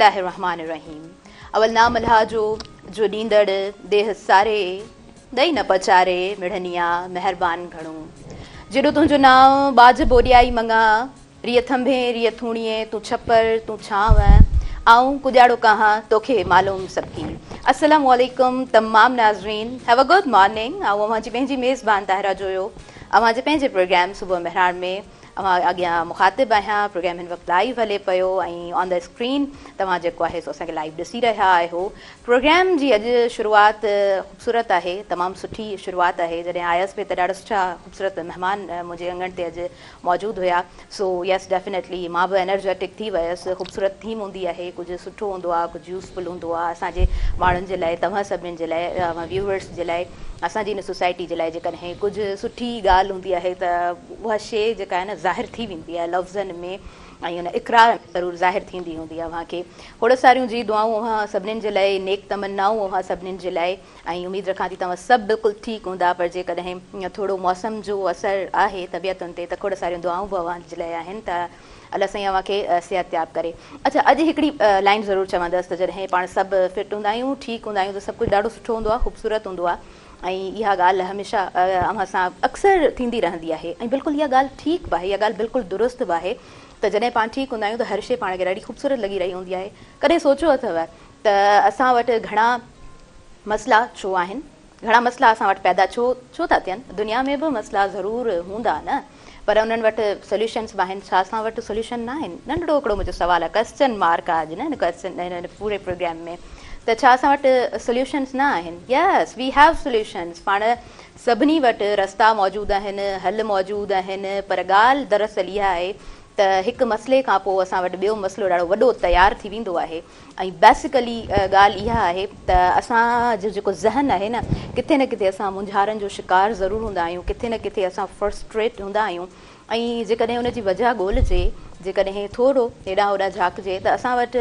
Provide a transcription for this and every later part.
बिस्मिल्लाहिर्रहमानिर्रहीम। अवल नाम अल्लाह जो ॾींदड़ देह सारे दई न पचारे मिढ़निया मेहरबान घणो। जेॾो तुंहिंजो नाव बाज बोरियाई मंगा रिय थंभे रिय थूणिए तूं छपर तूं छांव आऊं कुॼाड़ो कहा तोखे मालूम सबकी। अस्सलाम वालेकुम तमाम नाज़रीन, हैव अ गुड मॉर्निंग। अवां जी पंहिंजी मेज़बान ताहिरा जोयो अवां जे पंहिंजे प्रोग्राम सुबुह मेहरान में अवां अॻियां मुखातिब आहियां। प्रोग्राम हिन वक़्तु लाइव हले पियो ऐं ऑन द स्क्रीन तव्हां जेको आहे सो असांखे लाइव ॾिसी रहिया आहियो। प्रोग्राम जी अॼु शुरूआति ख़ूबसूरत आहे, तमामु सुठी शुरूआति आहे। जॾहिं आयसि पे त ॾाढा सुठा ख़ूबसूरत महिमान मुंहिंजे अंगण ते अॼु मौजूदु हुया। सो यस डेफिनेटली मां बि एनर्जेटिक थी वियसि। ख़ूबसूरत थीम हूंदी आहे, कुझु सुठो हूंदो आहे, कुझु यूज़फुल हूंदो आहे असांजे माण्हुनि जे लाइ, तव्हां सभिनीनि जे लाइ, व्यूवर्स जे लाइ, असांजी इन सोसाइटी जे लाइ। जेकॾहिं कुझु सुठी ॻाल्हि हूंदी आहे त उहा शइ जेका आहे न ज़ाहिर थी वेंदी आहे लफ़्ज़नि में ऐं उन इक़रार ज़रूरु ज़ाहिर थींदी हूंदी आहे। अव्हांखे खोड़ सारियूं जी दुआऊं उहा सभिनीनि जे लाइ, नेक तमन्नाऊं उहा सभिनीनि जे लाइ, ऐं उमेदु रखां थी तव्हां सभु बिल्कुलु ठीकु हूंदा। पर जेकॾहिं थोरो मौसम जो असरु आहे तबियतुनि ते त खोड़ सारियूं दुआऊं बि अव्हांजे लाइ आहिनि त अलाह साईं अव्हांखे सिहतयाब करे। अच्छा, अॼु हिकिड़ी लाइन ज़रूरु चवंदसि त जॾहिं पाण सभु फिट हूंदा आहियूं, ठीकु हूंदा आहियूं त सभु कुझु ॾाढो सुठो हूंदो आहे, ख़ूबसूरत हूंदो आहे। ऐं इहा ॻाल्हि हमेशह अव्हां सां अक्सर थींदी रहंदी आहे ऐं बिल्कुलु इहा ॻाल्हि ठीकु बि आहे, इहा ॻाल्हि बिल्कुलु दुरुस्त बि आहे त जॾहिं पाण ठीकु हूंदा आहियूं त हर शइ पाण खे ॾाढी ख़ूबसूरत लॻी रही हूंदी आहे। कॾहिं सोचियो अथव त असां वटि घणा मसइला छो आहिनि, घणा मसइला असां वटि पैदा छो था थियनि? दुनिया में बि मसइला ज़रूरु हूंदा न, पर उन्हनि वटि सोल्यूशन्स बि आहिनि। छा असां वटि सोल्यूशन न आहिनि? नंढड़ो हिकिड़ो मुंहिंजो सुवालु आहे, क्वेश्चन मार्क आहे अॼु न हिन क्वेश्चन हिन पूरे प्रोग्राम में, त छा असां वटि सोल्यूशन्स न आहिनि? यस, वी हैव सोल्यूशन्स। पाण सभिनी वटि रस्ता मौजूदु आहिनि, हल मौजूदु आहिनि, पर ॻाल्हि दरअसल इहा आहे त हिकु मसइले खां पोइ असां वटि ॿियो मसइलो ॾाढो वॾो तयारु थी वेंदो आहे। ऐं बेसिकली ॻाल्हि इहा आहे त असांजो जेको ज़हन आहे न, किथे न किथे असां मुंझारनि जो शिकार ज़रूरु हूंदा आहियूं, किथे न किथे असां फ्रस्ट्रेट हूंदा आहियूं। ऐं जेकॾहिं उनजी वजह ॻोल्हिजे, जेकॾहिं थोरो हेॾां होॾां झाकिजे त असां वटि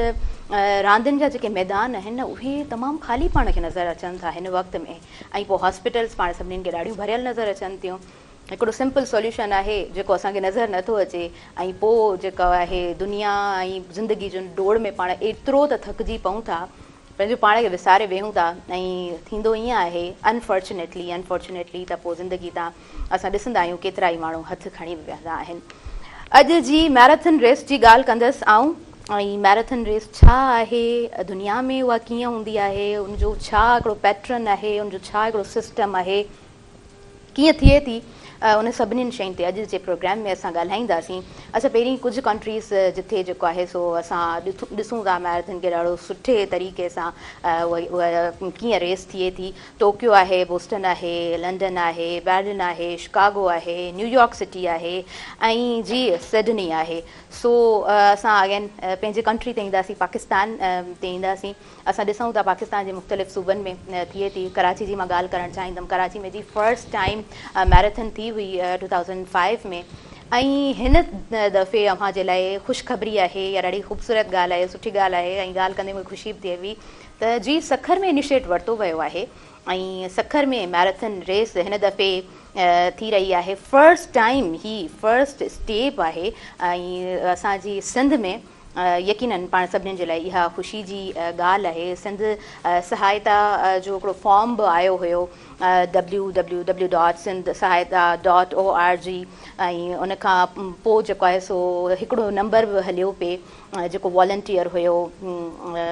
रांदियुनि जा जेके मैदान आहिनि न उहे तमामु ख़ाली पाण खे नज़र अचनि था हिन वक़्त में। ऐं पोइ हॉस्पिटल्स पाण सभिनीनि खे ॾाढियूं भरियल नज़र अचनि थियूं। हिकिड़ो सिंपल सोल्यूशन आहे जेको असांखे नज़र नथो अचे। ऐं पोइ जेको आहे दुनिया ऐं ज़िंदगी जो डोड़ में पाण एतिरो त थकिजी पऊं था, पंहिंजो पाण खे विसारे वेहूं था। ऐं थींदो ईअं आहे अनफॉर्चुनेटली त पोइ ज़िंदगी तां असां ॾिसंदा आहियूं केतिरा ई माण्हू हथु खणी विहंदा आहिनि। अॼु जी मैराथन रेस जी ॻाल्हि कंदसि आऊं। ऐं मैराथन रेस छा आहे, दुनिया में उहा कीअं हूंदी आहे, उनजो छा हिकिड़ो पैटर्न आहे, उनजो छा हिकिड़ो सिस्टम आहे, कीअं थिए थी, उन सभिनीनि शयुनि ते अॼु जे प्रोग्राम में असां ॻाल्हाईंदासीं। अच्छा, पहिरीं कुझु कंट्रीज़ जिथे जेको आहे सो असां ॾिसूं था मैराथन खे ॾाढो सुठे तरीक़े सां उहा कीअं रेस थिए थी। टोक्यो आहे, बोस्टन आहे, लंडन आहे, बर्लिन आहे, शिकागो आहे, न्यूयॉर्क सिटी आहे ऐं जी सिडनी आहे। सो असां अगेन पंहिंजे कंट्री ते ईंदासीं, पाकिस्तान ते ईंदासीं। असां ॾिसूं था पाकिस्तान जे मुख़्तलिफ़ सूबनि में थिए थी। कराची जी मां ॻाल्हि करणु चाहींदमि। कराची में जी फर्स्ट टाइम मैराथन थी हुई 2005 में। ऐं हिन दफ़े अव्हां जे लाइ ख़ुशख़बरी आहे, या ॾाढी ख़ूबसूरत ॻाल्हि आहे, सुठी ॻाल्हि आहे। ऐं ॻाल्हि कंदे मूंखे ख़ुशी बि थिए हुई त जी सखर में इनिशिएट वरितो वियो आहे ऐं सखर में मैराथन रेस हिन दफ़े थी रही आहे। फर्स्ट टाइम ही फर्स्ट स्टेप आहे ऐं असांजी सिंध में यकीनन पाण सभिनीनि जे लाइ इहा ख़ुशी जी ॻाल्हि आहे। सिंध सहायता जो हिकिड़ो फॉर्म बि आयो हुयो www.sindhsahayata.org ऐं उनखां पोइ जेको आहे सो हिकिड़ो नंबर बि हलियो पिए जेको वॉलंटियर हुयो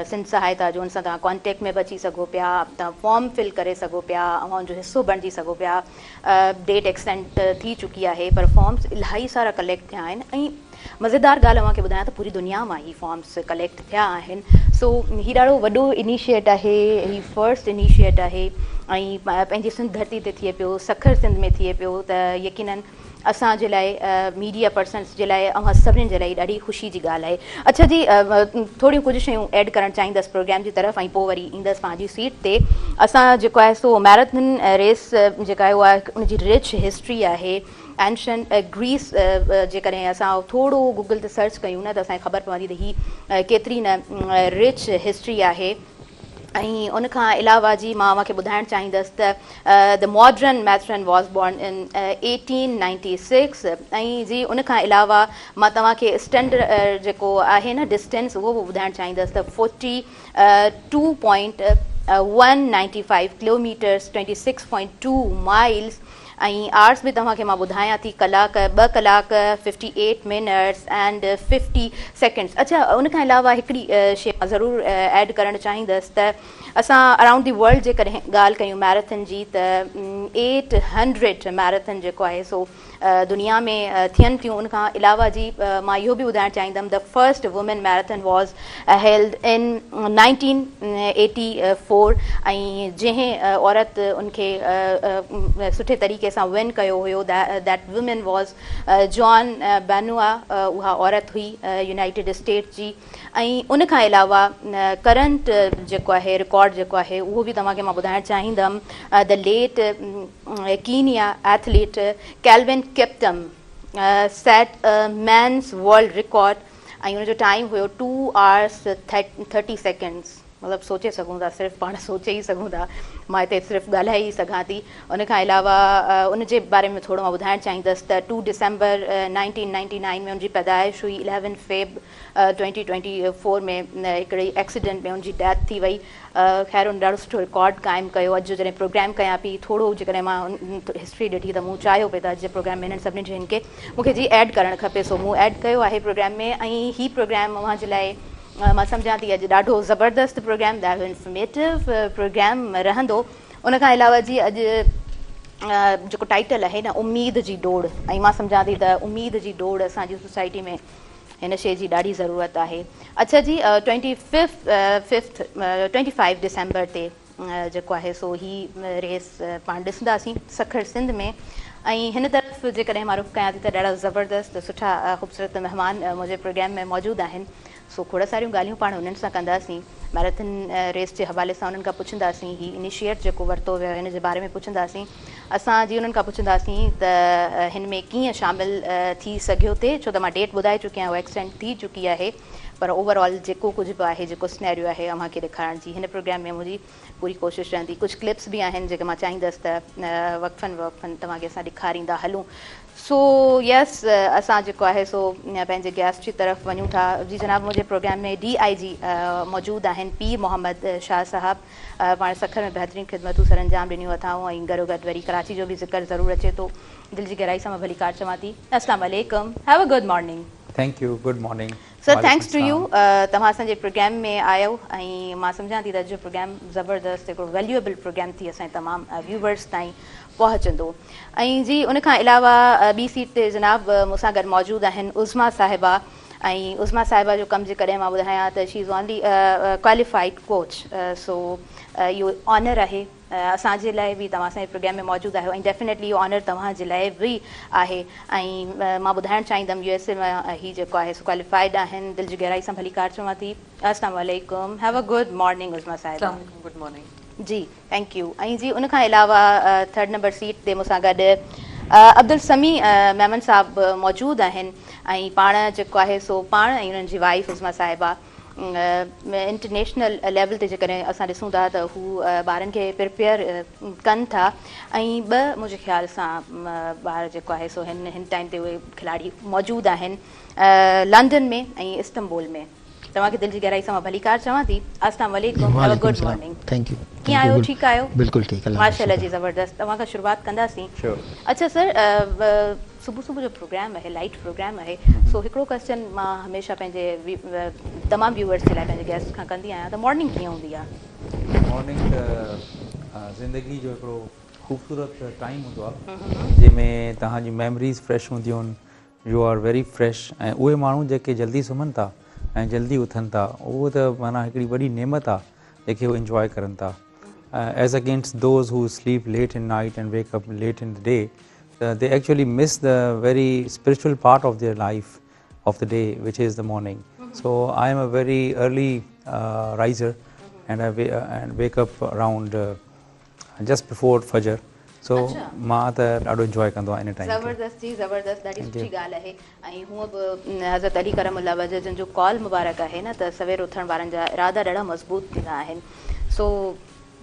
सिंध सहायता जो। उन सां तव्हां कॉन्टेक्ट में बि अची सघो पिया, तव्हां फॉर्म फिल करे सघो पिया, उनजो हिसो बणिजी सघो पिया। डेट एक्सटेंड थी चुकी आहे पर फॉर्म्स इलाही सारा कलेक्ट थिया आहिनि। ऐं मज़ेदार ॻाल्हि अव्हांखे ॿुधायां त पूरी दुनिया मां ही फॉर्म्स कलेक्ट थिया आहिनि। सो ही ॾाढो वॾो इनिशिएट आहे, ही फर्स्ट इनिशिएट आहे ऐं पंहिंजी सिंध धरती ते थिए पियो, सखर सिंध में थिए पियो त यकीनन असांजे लाइ मीडिया पर्सन्स जे लाइ अव्हां सभिनीनि जे लाइ ॾाढी ख़ुशी जी ॻाल्हि आहे। अच्छा जी, थोरियूं कुझु शयूं ऐड करणु चाहींदसि प्रोग्राम जी तरफ़ ऐं पोइ वरी ईंदसि पंहिंजी सीट ते। असां जेको आहे सो मैराथन रेस जेका आहे उहा उनजी रिच हिस्ट्री आहे। एंशंट ग्रीस जेकॾहिं असां थोरो गूगल ते सर्च कयूं न त असांखे ख़बर पवंदी त ही केतिरी न रिच हिस्ट्री आहे। ऐं उन खां अलावा जी मां तव्हांखे ॿुधाइणु चाहींदसि त the modern marathon was born in 1896 ऐं जी उन खां अलावा मां तव्हांखे स्टैंडर्ड जेको आहे न डिस्टेंस उहो बि ॿुधाइणु चाहींदसि त 42.195 किलोमीटर्स 26.2 माइल्स ऐं आर्ट्स बि तव्हांखे मां ॿुधायां थी कलाक 2 कलाक 58 मिनट्स एंड 50 सेकेंड्स। अच्छा उन खां अलावा हिकिड़ी शइ मां ज़रूरु ऐड करणु चाहींदसि त असां अराउंड दी वर्ल्ड जे कॾहिं ॻाल्हि कयूं मैराथन जी त 800 मैराथन जेको आहे सो दुनिया में थियनि थियूं। उन खां अलावा जी मां इहो बि ॿुधाइणु चाहींदमि the first women marathon was held in 1984 ऐं जंहिं औरत उनखे सुठे तरीक़े सां विन कयो हुयो दैट वुमेन वॉज जॉन बैनुआ उहा औरत हुई यूनाइटेड स्टेट्स जी। ऐं उन खां अलावा करंट जेको आहे रिकॉर्ड जेको आहे उहो बि तव्हांखे मां ॿुधाइणु चाहींदमि the late Kenya athlete Kelvin Kiptum set men's world record ऐं उनजो टाइम हुयो 2 hours 30 seconds। मतिलबु सोचे सघूं था, सिर्फ़ु पाण सोचे ई सघूं था, मां हिते सिर्फ़ु ॻाल्हाए ई सघां थी। उन खां अलावा उन जे बारे में थोरो मां ॿुधाइणु चाहींदसि त 2 December 1999 में उनजी पैदाइश हुई। 11 Feb 2024 में हिकिड़ी एक्सीडेंट में उनजी डेथ थी वई। ख़ैर उन ॾाढो सुठो रिकॉर्ड क़ाइमु कयो। अॼु जॾहिं प्रोग्राम कयां पई थोरो जेकॾहिं मां हिस्ट्री ॾिठी त मूं चाहियो पिए त अॼु जे प्रोग्राम में हिननि सभिनी जिन खे मूंखे जी ऐड करणु खपे, सो मूं ऐड कयो आहे प्रोग्राम में। ऐं हीउ प्रोग्राम अव्हां जे लाइ मां सम्झां थी अॼु ॾाढो ज़बरदस्त प्रोग्राम, ॾाढो इंफॉर्मेटिव प्रोग्राम रहंदो। उन खां अलावा जी अॼु जेको टाइटल आहे न उम्मीद जी डोड़, ऐं मां सम्झां थी त उम्मीद जी डोड़ असांजी सोसाइटी में हिन शइ जी ॾाढी ज़रूरत आहे। अच्छा जी 25 December ते जेको आहे सो ही रेस पाण ॾिसंदासीं सखर सिंध में। ऐं हिन तरफ़ जेकॾहिं मां रुख़ कयां थी त ॾाढा ज़बरदस्त सुठा ख़ूबसूरत महिमान मुंहिंजे प्रोग्राम में मौजूदु आहिनि। सो खोड़ सारियूं ॻाल्हियूं पाण उन्हनि सां कंदासीं, मैराथन रेस जे हवाले सां उन्हनि खां पुछंदासीं ही इनिशिएट जेको वरितो वियो हिन जे बारे में पुछंदासीं। असां जी उन्हनि खां पुछंदासीं त हिन में कीअं शामिलु थी सघियो थिए, छो त मां डेट ॿुधाए चुकी आहियां, उहा एक्सटेंड थी चुकी आहे, पर ओवरऑल जेको कुझु बि आहे जेको सिनेरियो आहे अव्हांखे ॾेखारण जी हिन प्रोग्राम में मुंहिंजी पूरी कोशिशि रहंदी। कुझु क्लिप्स बि आहिनि जेके मां चाहींदसि त वक़फ़नि तव्हांखे असां ॾेखारींदा हलूं। सो यस असां जेको आहे सो पंहिंजे गेस्ट जी तरफ़ वञूं था। जी जनाब मुंहिंजे प्रोग्राम में DIG मौजूदु आहिनि पीर मोहम्मद शाह साहब। पाण सखर में बहितरीनु ख़िदमतूं सर अंजाम ॾिनियूं अथऊं ऐं गॾो गॾु वरी कराची जो बि ज़िक्र ज़रूरु अचे थो। दिलि जी गहराई सां मां भली कार चवां थी अस्सलाम वालेकुम, have a good morning. Thank you, good morning sir. Thanks to you, तव्हां असांजे प्रोग्राम में आयो ऐं मां सम्झां थी त अॼु प्रोग्राम ज़बरदस्त हिकिड़ो वैल्यूएबल प्रोग्राम थी असांजे तमामु व्यूवर्स ताईं पहुचंदो। ऐं जी उन खां अलावा ॿी सीट ते जनाब मूंसां गॾु मौजूदु आहिनि उज़मा साहिबा। ऐं उज़मा साहिबा जो कमु जे कॾहिं मां ॿुधायां त she is only qualified coach, so इहो ऑनर आहे असांजे लाइ बि तव्हां असांजे प्रोग्राम में मौजूदु आहियो ऐं डेफिनेटली इहो ऑनर तव्हांजे लाइ बि आहे। ऐं मां ॿुधाइणु चाहींदमि USA में ही जेको आहे सो क्वालिफाइड आहिनि। दिलि जी गहराई सां भली कार चवां थी अस्सलाम वालेकुम, हैव अ गुड मॉर्निंग उज़मा साहिबा। गुड मॉर्निंग जी, थैंक यू। ऐं जी उन खां अलावा 3rd नंबर सीट ते मूंसां गॾु अब्दुल समी मेमन साहब मौजूदु आहिनि ऐं पाण जेको आहे सो पाण ऐं उन्हनि जी वाइफ उज़मा साहिबा इंटरनेशनल लेवल ते जेकॾहिं असां ॾिसूं था त हू ॿारनि खे प्रिपेयर कनि था ऐं 2 मुंहिंजे ख़्याल सां ॿार जेको आहे सो हिन टाइम ते उहे खिलाड़ी मौजूदु आहिनि लंडन में ऐं इस्तांबुल में। तव्हांखे दिलि जी गहराई सां मां भली कार चवां थी अस्सलाम वालेकुम, have a good morning. Thank U. कीअं आहियो, ठीकु आहियो? बिल्कुलु ठीकु आहे माशाल्लाह जी, ज़बरदस्त। तव्हां खां शुरूआत कंदासीं। अच्छा सर, सुबुह जो प्रोग्राम आहे, लाइट प्रोग्राम आहे, सो हिकिड़ो क्वेश्चन मां हमेशह पंहिंजे तमामु व्यूवर्स जे लाइ पंहिंजे गेस्ट खां कंदी आहियां त मॉर्निंग कीअं हूंदी आहे? मॉर्निंग ज़िंदगी जो हिकिड़ो ख़ूबसूरत टाइम हूंदो आहे जंहिंमें तव्हांजी मेमरीज़ फ्रेश हूंदियूं आहिनि, यू आर वेरी फ्रेश। ऐं उहे माण्हू जेके जल्दी सुम्हनि था ऐं जल्दी उथनि था उहो त माना हिकिड़ी वॾी नेमत आहे जेके उहे इंजॉय करनि था, as against those who sleep late in night and wake up late in the day. They actually miss the very spiritual part of their life of the day, which is the morning. So I am a very early riser, and I wake up around just before Fajr. So मां त ॾाढो enjoy कंदो आहियां in time. ज़बरदस्त जी, ज़बरदस्त, ॾाढी सुठी ॻाल्हि आहे। ऐं हूअं बि हज़रत अली करमुल्लाह वजह जिन जो कॉल मुबारक आहे न त सवेर उथण वारनि जा इरादा ॾाढा मज़बूत थींदा आहिनि। सो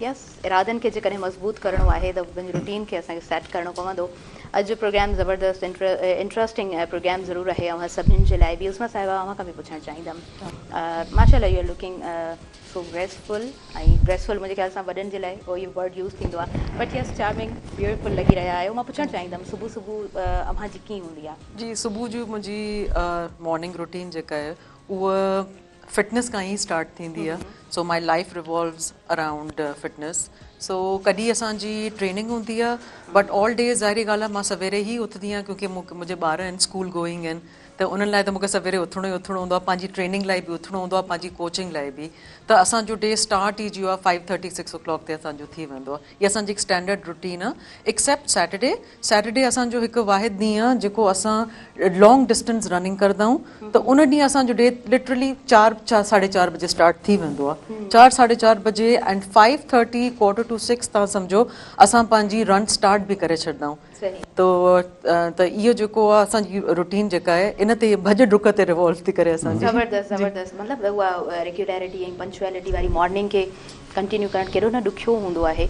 यस इरादनि खे जेकॾहिं मज़बूत करिणो आहे त पंहिंजी रूटीन खे असांखे सेट करिणो पवंदो. अॼु जो प्रोग्राम ज़बरदस्त इंट्रस्टिंग प्रोग्राम ज़रूरु आहे ऐं सभिनीनि जे लाइ बि. उस्मा साहिबा अव्हां खां बि पुछणु चाहींदमि, माशाल्लाह you are looking so graceful. ऐं ग्रेसफुल मुंहिंजे ख्याल सां वॾनि जे लाइ उहो इहो वर्ड यूज़ थींदो आहे, बट यस चार्मिंग ब्यूटीफुल लॻी रहिया आहियो. मां पुछणु चाहींदमि सुबुह सुबुह अव्हां जी कीअं हूंदी आहे? जी, सुबुह जो मुंहिंजी मॉर्निंग रूटीन जेका आहे उहा फिटनेस खां ई स्टार्ट थींदी आहे. So my life revolves around fitness. So कॾहिं असांजी ट्रेनिंग हूंदी आहे, बट ऑल डेज़ ज़ाहिरी ॻाल्हि आहे मां सवेरे ई उथंदी आहियां, क्योंकि मुंहिंजे ॿार आहिनि स्कूल गोइंग आहिनि, त उन्हनि लाइ त मूंखे सवेरे उथणो ई उथणो हूंदो आहे. पंहिंजी ट्रेनिंग लाइ बि उथणो हूंदो आहे, पंहिंजी कोचिंग लाइ बि. त असांजो डे स्टार्ट ई जो आहे 5:30 6 o'clock ते असांजो थी वेंदो आहे. इहा असांजी हिकु स्टैंडर्ड रूटीन आहे, एक्सेप्ट सैटरडे. सैटरडे असांजो हिकु वाहिद ॾींहुं आहे जेको असां लॉन्ग डिस्टेंस रनिंग कंदा आहियूं. त उन ॾींहुं असांजो डे लिटरली 4-4:30 बजे स्टार्ट थी वेंदो आहे. 4-4:30 बजे एंड 5:30 4:45 तव्हां सम्झो असां पंहिंजी रन स्टार्ट बि करे छॾंदा आहियूं. त इहो जेको आहे असांजी रूटीन जेका आहे इन ते भॼ डुक ते रिवॉल्व थी करे असांजी. ज़बरदस्त मतिलबु उहा रेग्युलरिटी ऐं पंक्चुअलिटी वारी मॉर्निंग खे कंटिन्यू करणु केॾो न ॾुखियो हूंदो आहे.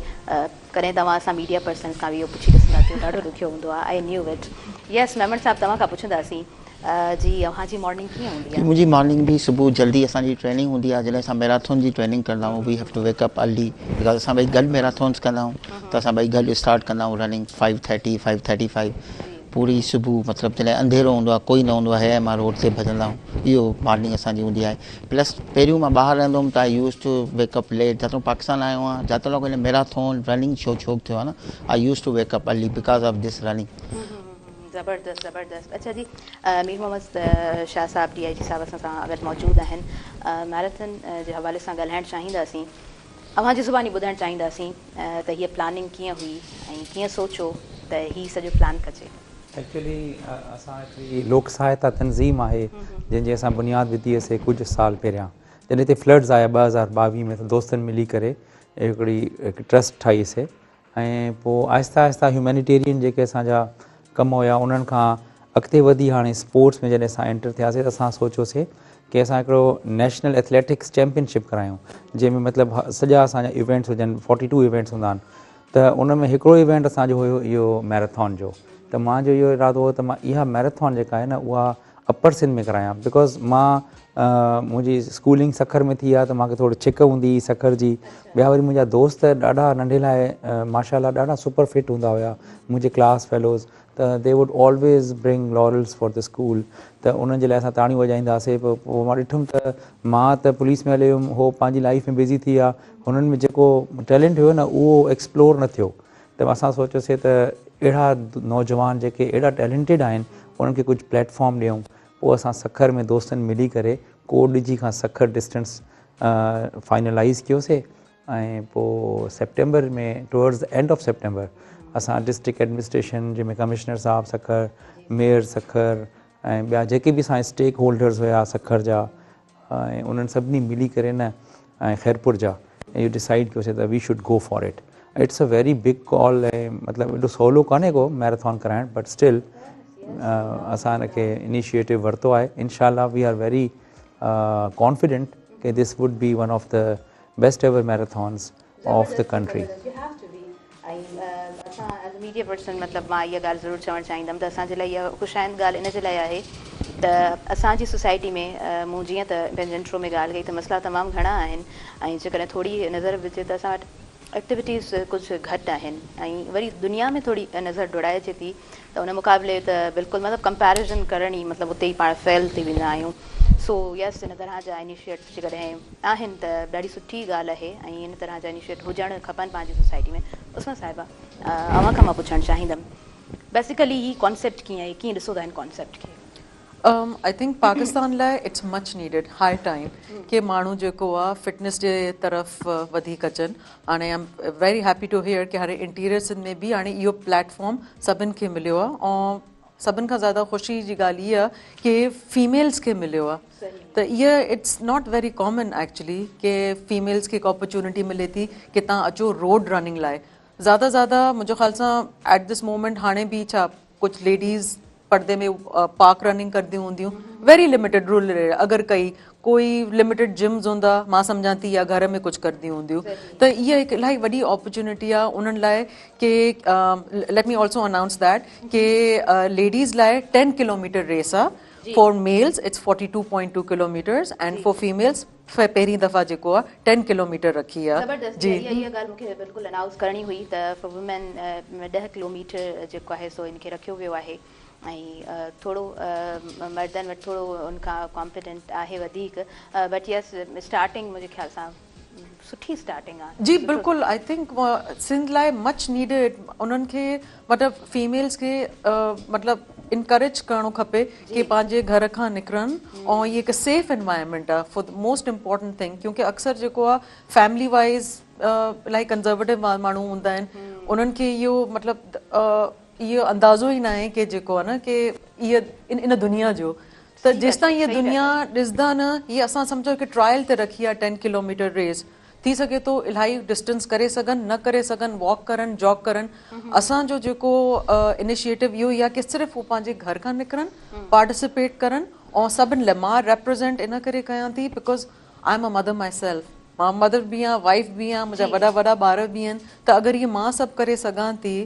कॾहिं तव्हां असां मीडिया पर्सन खां बि इहो पुछी ॾिसंदा कयो, ॾाढो ॾुखियो हूंदो आहे. I knew it. Yes Memon साहिबु तव्हां खां पुछंदासीं जी अव्हांजी मॉर्निंग कीअं हूंदी आहे? मुंहिंजी मॉर्निंग बि सुबुह जल्दी असांजी ट्रेनिंग हूंदी आहे. जॾहिं असां मैराथन जी ट्रेनिंग कंदा आहियूं, we have to wake up early, because असां ॿई गॾु मैराथन्स कंदा आहियूं. त असां ॿई गॾु स्टार्ट कंदा आहियूं रनिंग 5:30 5:35 पूरी सुबुह. मतिलबु जॾहिं अंधेरो हूंदो आहे, कोई न हूंदो आहे, मां रोड ते भॼंदा आहियूं. इहो मॉर्निंग असांजी हूंदी आहे. प्लस पहिरियों मां ॿाहिरि रहंदो हुउमि त I used to wake up late. जितां पाकिस्तान आयो आहियां, जितां लोग मैराथन रनिंग शो थियो आहे न, I used to wake up early because of this running. ज़बरदस्त. अच्छा जी, मीर मोहम्मद शाह साहब DIG साहब असां सां गॾु मौजूदु आहिनि. मैराथन जे हवाले सां ॻाल्हाइणु चाहींदासीं, अव्हांजी ज़ुबानी ॿुधणु चाहींदासीं त हीअ प्लानिंग कीअं हुई ऐं कीअं सोचो त हीअ सॼो प्लान कजे? एक्चुअली असां हिकिड़ी लोक सहायता तंज़ीम आहे जंहिंजी असां बुनियादु विधी हुईसीं कुझु साल पहिरियां. जॾहिं हिते फ्लड्स आया 2022 में, त दोस्तनि मिली करे हिकु ट्रस्ट ठाहीसीं. ऐं पोइ आहिस्ता आहिस्ता ह्यूमैनिटेरियन जेके असांजा कम हुया उन्हनि खां अॻिते वधी हाणे स्पोर्ट्स में जॾहिं असां एंटर थियासीं त असां सोचियोसीं की असां हिकिड़ो नेशनल एथलेटिक्स चैम्पियनशिप करायूं, जंहिंमें मतिलबु सॼा असांजा इवेंट्स हुजनि. 42 इवेंट्स हूंदा आहिनि. त उन में हिकिड़ो इवेंट असांजो हुयो इहो मैराथन जो. त मुंहिंजो इहो इरादो हो त मां इहा मैराथन जेका आहे न उहा अपर सिंध में करायां. बिकॉज़ मां मुंहिंजी स्कूलिंग सखर में थी आहे, त मूंखे थोरी छिक हूंदी हुई सखर जी. ॿिया वरी मुंहिंजा दोस्त ॾाढा नंढे लाइ माशाल्लाह ॾाढा सुपर फिट हूंदा हुया, मुंहिंजे क्लास फेलोज़. त they would always bring laurels for the school. त उन्हनि जे लाइ असां ताड़ियूं वॼाईंदासीं. पोइ मां ॾिठुमि त मां त पुलिस में हली वियुमि, हो पंहिंजी लाइफ में बिज़ी थी विया. हुननि में जेको टैलेंट हुयो न उहो एक्सप्लोर न थियो. त असां सोचियोसीं त अहिड़ा नौजवान जेके अहिड़ा टैलेंटेड आहिनि उन्हनि खे कुझु प्लेटफॉर्म ॾियूं. पोइ असां सखर में दोस्तनि मिली करे कोड जी खां सखर डिस्टेंस फाइनलाइज़ कयोसीं. ऐं पोइ सेप्टेंबर में towards the end of September असां डिस्ट्रिक्ट एडमिनिस्ट्रेशन जंहिंमें कमिश्नर साहब सखर, मेयर सखर ऐं ॿिया जेके बि असांजा स्टेक होल्डर्स हुया सखर जा, ऐं उन्हनि सभिनी मिली करे न ऐं खैरपुर जा इहो डिसाइड कयोसीं त we should go for it. It's a very big call. ऐं मतिलबु एॾो सवलो कान्हे को मैराथन कराइणु, बट स्टिल असां हिनखे इनिशिएटिव वरितो आहे. इनशाला वी आर वेरी कॉन्फिडेंट कि this would be one of the best ever marathons of the country. असां एज़ मीडिया पर्सन मतिलबु मां इहा ॻाल्हि ज़रूरु चवणु चाहींदमि त असांजे लाइ इहा ख़ुशाइंद ॻाल्हि इन जे लाइ आहे त असांजी सोसाइटी में मूं जीअं त पंहिंजे इंट्रो में ॻाल्हि कई त मसइला तमामु घणा आहिनि. ऐं जेकॾहिं थोरी नज़र विझे त असां वटि एक्टिविटीज़ कुझु घटि आहिनि. ऐं वरी दुनिया में थोरी नज़र डुड़ाइजे थी त उन मुक़ाबले त बिल्कुलु मतिलबु कंपैरिज़न करण ई मतिलबु उते ई पाण फेल थी वेंदा आहियूं. सो यस, इन तरह जा इनिशिएटिव्स जेकॾहिं आहिनि त ॾाढी सुठी ॻाल्हि आहे ऐं इन तरह जा इनिशिएटिव हुजणु खपनि पंहिंजी सोसाइटी में. उस्मा साहिबा, अव्हां खां मां पुछणु चाहींदमि बेसिकली ही कॉन्सेप्ट कीअं आहे, कीअं ॾिसो था हिन कॉन्सेप्ट खे? आई थिंक पाकिस्तान लाइ it's much needed high time कि माण्हू जेको आहे फिटनेस जे तरफ़ वधीक अचनि. हाणे आई am very happy two here कि हाणे इंटीरियर सिंध में बि हाणे इहो प्लेटफॉर्म सभिनि खे मिलियो आहे. ऐं सभिनि खां ज़्यादा ख़ुशी जी ॻाल्हि इहा आहे कि फीमेल्स खे मिलियो आहे. त इहा it's not very common actually कि फीमेल्स खे हिकु अपॉर्चुनिटी मिले थी कि तव्हां अचो रोड रनिंग लाइ. ज़्यादा मुंहिंजो ख़्याल सां एट दिस मोमेंट हाणे बि छा कुझु लेडीज़ पर्दे में पार्क रनिंग कंदियूं हूंदियूं, वेरी लिमिटेड रूरल एरिया अगरि कई कोई लिमिटेड जिम्स हूंदा मां सम्झां थी या घर में कुझु कंदियूं हूंदियूं त इहा हिकु इलाही वॾी अपॉर्चुनिटी आहे उन्हनि लाइ कि let me also announce that कि लेडीज़ लाइ 10 किलोमीटर रेस आहे for mails it's 42.2 kilometres and for females पहिरीं दफ़ा जेको आहे 10 किलोमीटर रखी आहे ज़बरदस्त इहा ॻाल्हि मूंखे बिल्कुलु अनाउंस करणी हुई त फॉर वुमेन 10 किलोमीटर जेको आहे सो इनखे रखियो वियो आहे ऐं थोरो मर्दनि वटि थोरो उनखां कॉम्पिटेंट आहे वधीक बट यस स्टार्टिंग मुंहिंजे ख्याल सां सुठी स्टार्टिंग आहे जी बिल्कुलु आई थिंक सिंध लाइ मच नीडेड उन्हनि खे मतिलबु फीमेल्स खे मतिलबु इनकरेज करणो खपे कि पंहिंजे घर खां निकिरनि ऐं इहे हिकु सेफ एनवायरमेंट आहे for the most important thing क्योंकि अक्सर जेको आहे फैमिली वाइज़ इलाही कंज़र्वेटिव माण्हू हूंदा आहिनि उन्हनि खे इहो मतिलबु इहो अंदाज़ो ई न आहे कि जेको आहे न कि इहा इन दुनिया जो त जेसिताईं इहा दुनिया ॾिसंदा न इहा असां सम्झो हिकु ट्रायल ते रखी आहे 10 किलोमीटर रेस थी सघे थो इलाही डिस्टेंस करे सघनि न करे सघनि वॉक करनि जॉग करनि असांजो जेको इनिशिएटिव इहो ई आहे कि सिर्फ़ु हू पंहिंजे घर खां निकिरनि पार्टिसिपेट करनि ऐं सभिनि लाइ मां रेप्रेज़ेंट इन करे कयां थी because I am a mother my self मां मदर बि आहियां वाइफ बि आहियां मुंहिंजा वॾा ॿार बि आहिनि त अगरि इहे मां सभु करे सघां थी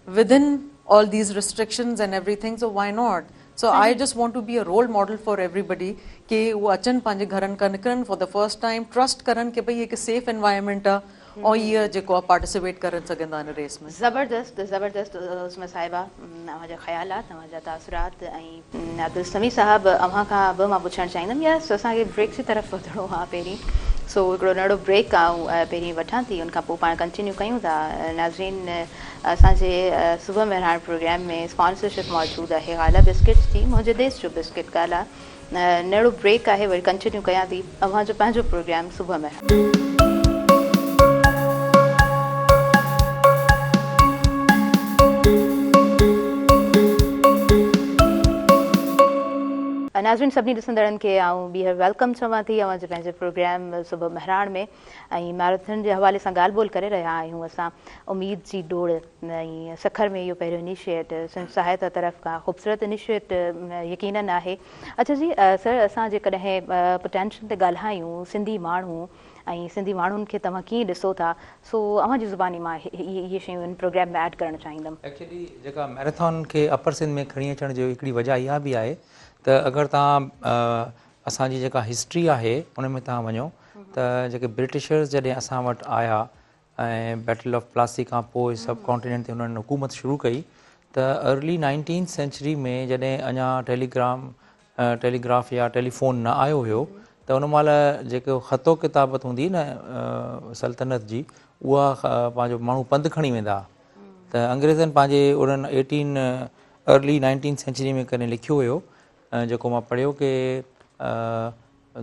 within all these restrictions and everything so why not so I just want to be a role model for everybody कि वो अचनि पंहिंजे घरनि खां निकिरनि for the first time trust करनि कि भई हिकु सेफ एनवायरमेंट आहे ऐं इहा जेको आहे पार्टिसिपेट करे सघंदा आहिनि रेस में ज़बरदस्त उस्मा साहिबा तव्हांजा ख़्यालात तव्हांजा तासुरात ऐं अब्दुल समी साहब अव्हां खां बि मां पुछणु चाहींदमि यस असांखे ब्रेक जी तरफ़ वधिणो आहे पहिरीं सो हिकिड़ो नंढो ब्रेक आहे पहिरीं वठां थी उनखां पोइ पाण कंटिन्यू कयूं था नाज़रीन असांजे सुबुह मेहरान प्रोग्राम में स्पॉन्सरशिप मौजूदु आहे गाला बिस्किट्स जी मुंहिंजे देश जो बिस्किट गाला नंढो ब्रेक आहे वरी कंटिन्यू कयां थी अव्हांजो पंहिंजो प्रोग्राम सुबुह मेहरान नाज़रीन सभिनी ॾिसंदड़नि खे आऊं ॿीहर वेलकम चवां थी अव्हांजे पंहिंजे प्रोग्राम सुबुह मेहरान में ऐं मैराथन जे हवाले सां ॻाल्हि ॿोल करे रहिया आहियूं असां उमेद जी डोड़ ऐं सखर में इहो पहिरियों इनिशिएट सिंध सहायता तरफ़ खां ख़ूबसूरत इनिशिएट यकीनन आहे अच्छा जी सर असां जेकॾहिं पोटेंशियल ते ॻाल्हायूं सिंधी माण्हू ऐं सिंधी माण्हुनि खे तव्हां कीअं ॾिसो था सो अव्हांजी ज़ुबानी मां इहे शयूं इन प्रोग्राम में ऐड करणु चाहींदमि एक्चुअली जेका मैराथन खे अपर सिंध में खणी अचण जो हिकिड़ी वजह इहा बि आहे त अगरि तव्हां असांजी जेका हिस्ट्री आहे उन में तव्हां वञो त जेके ब्रिटिशर्स जॾहिं असां वटि आया ऐं बैटल ऑफ प्लासी खां पोइ सब कॉन्टिनेंट ते हुननि हुकूमत शुरू कई त अर्ली 19th सेंचुरी में जॾहिं अञा टेलीग्राफ या टेलीफोन न आयो हुयो त उन महिल जेको ख़तो किताबत हूंदी न सल्तनत जी उहा पंहिंजो माण्हू पंधु खणी वेंदा त अंग्रेज़नि पंहिंजे उन्हनि अर्ली 19th सेंचुरी में कॾहिं लिखियो हुयो जेको मां पढ़ियो कि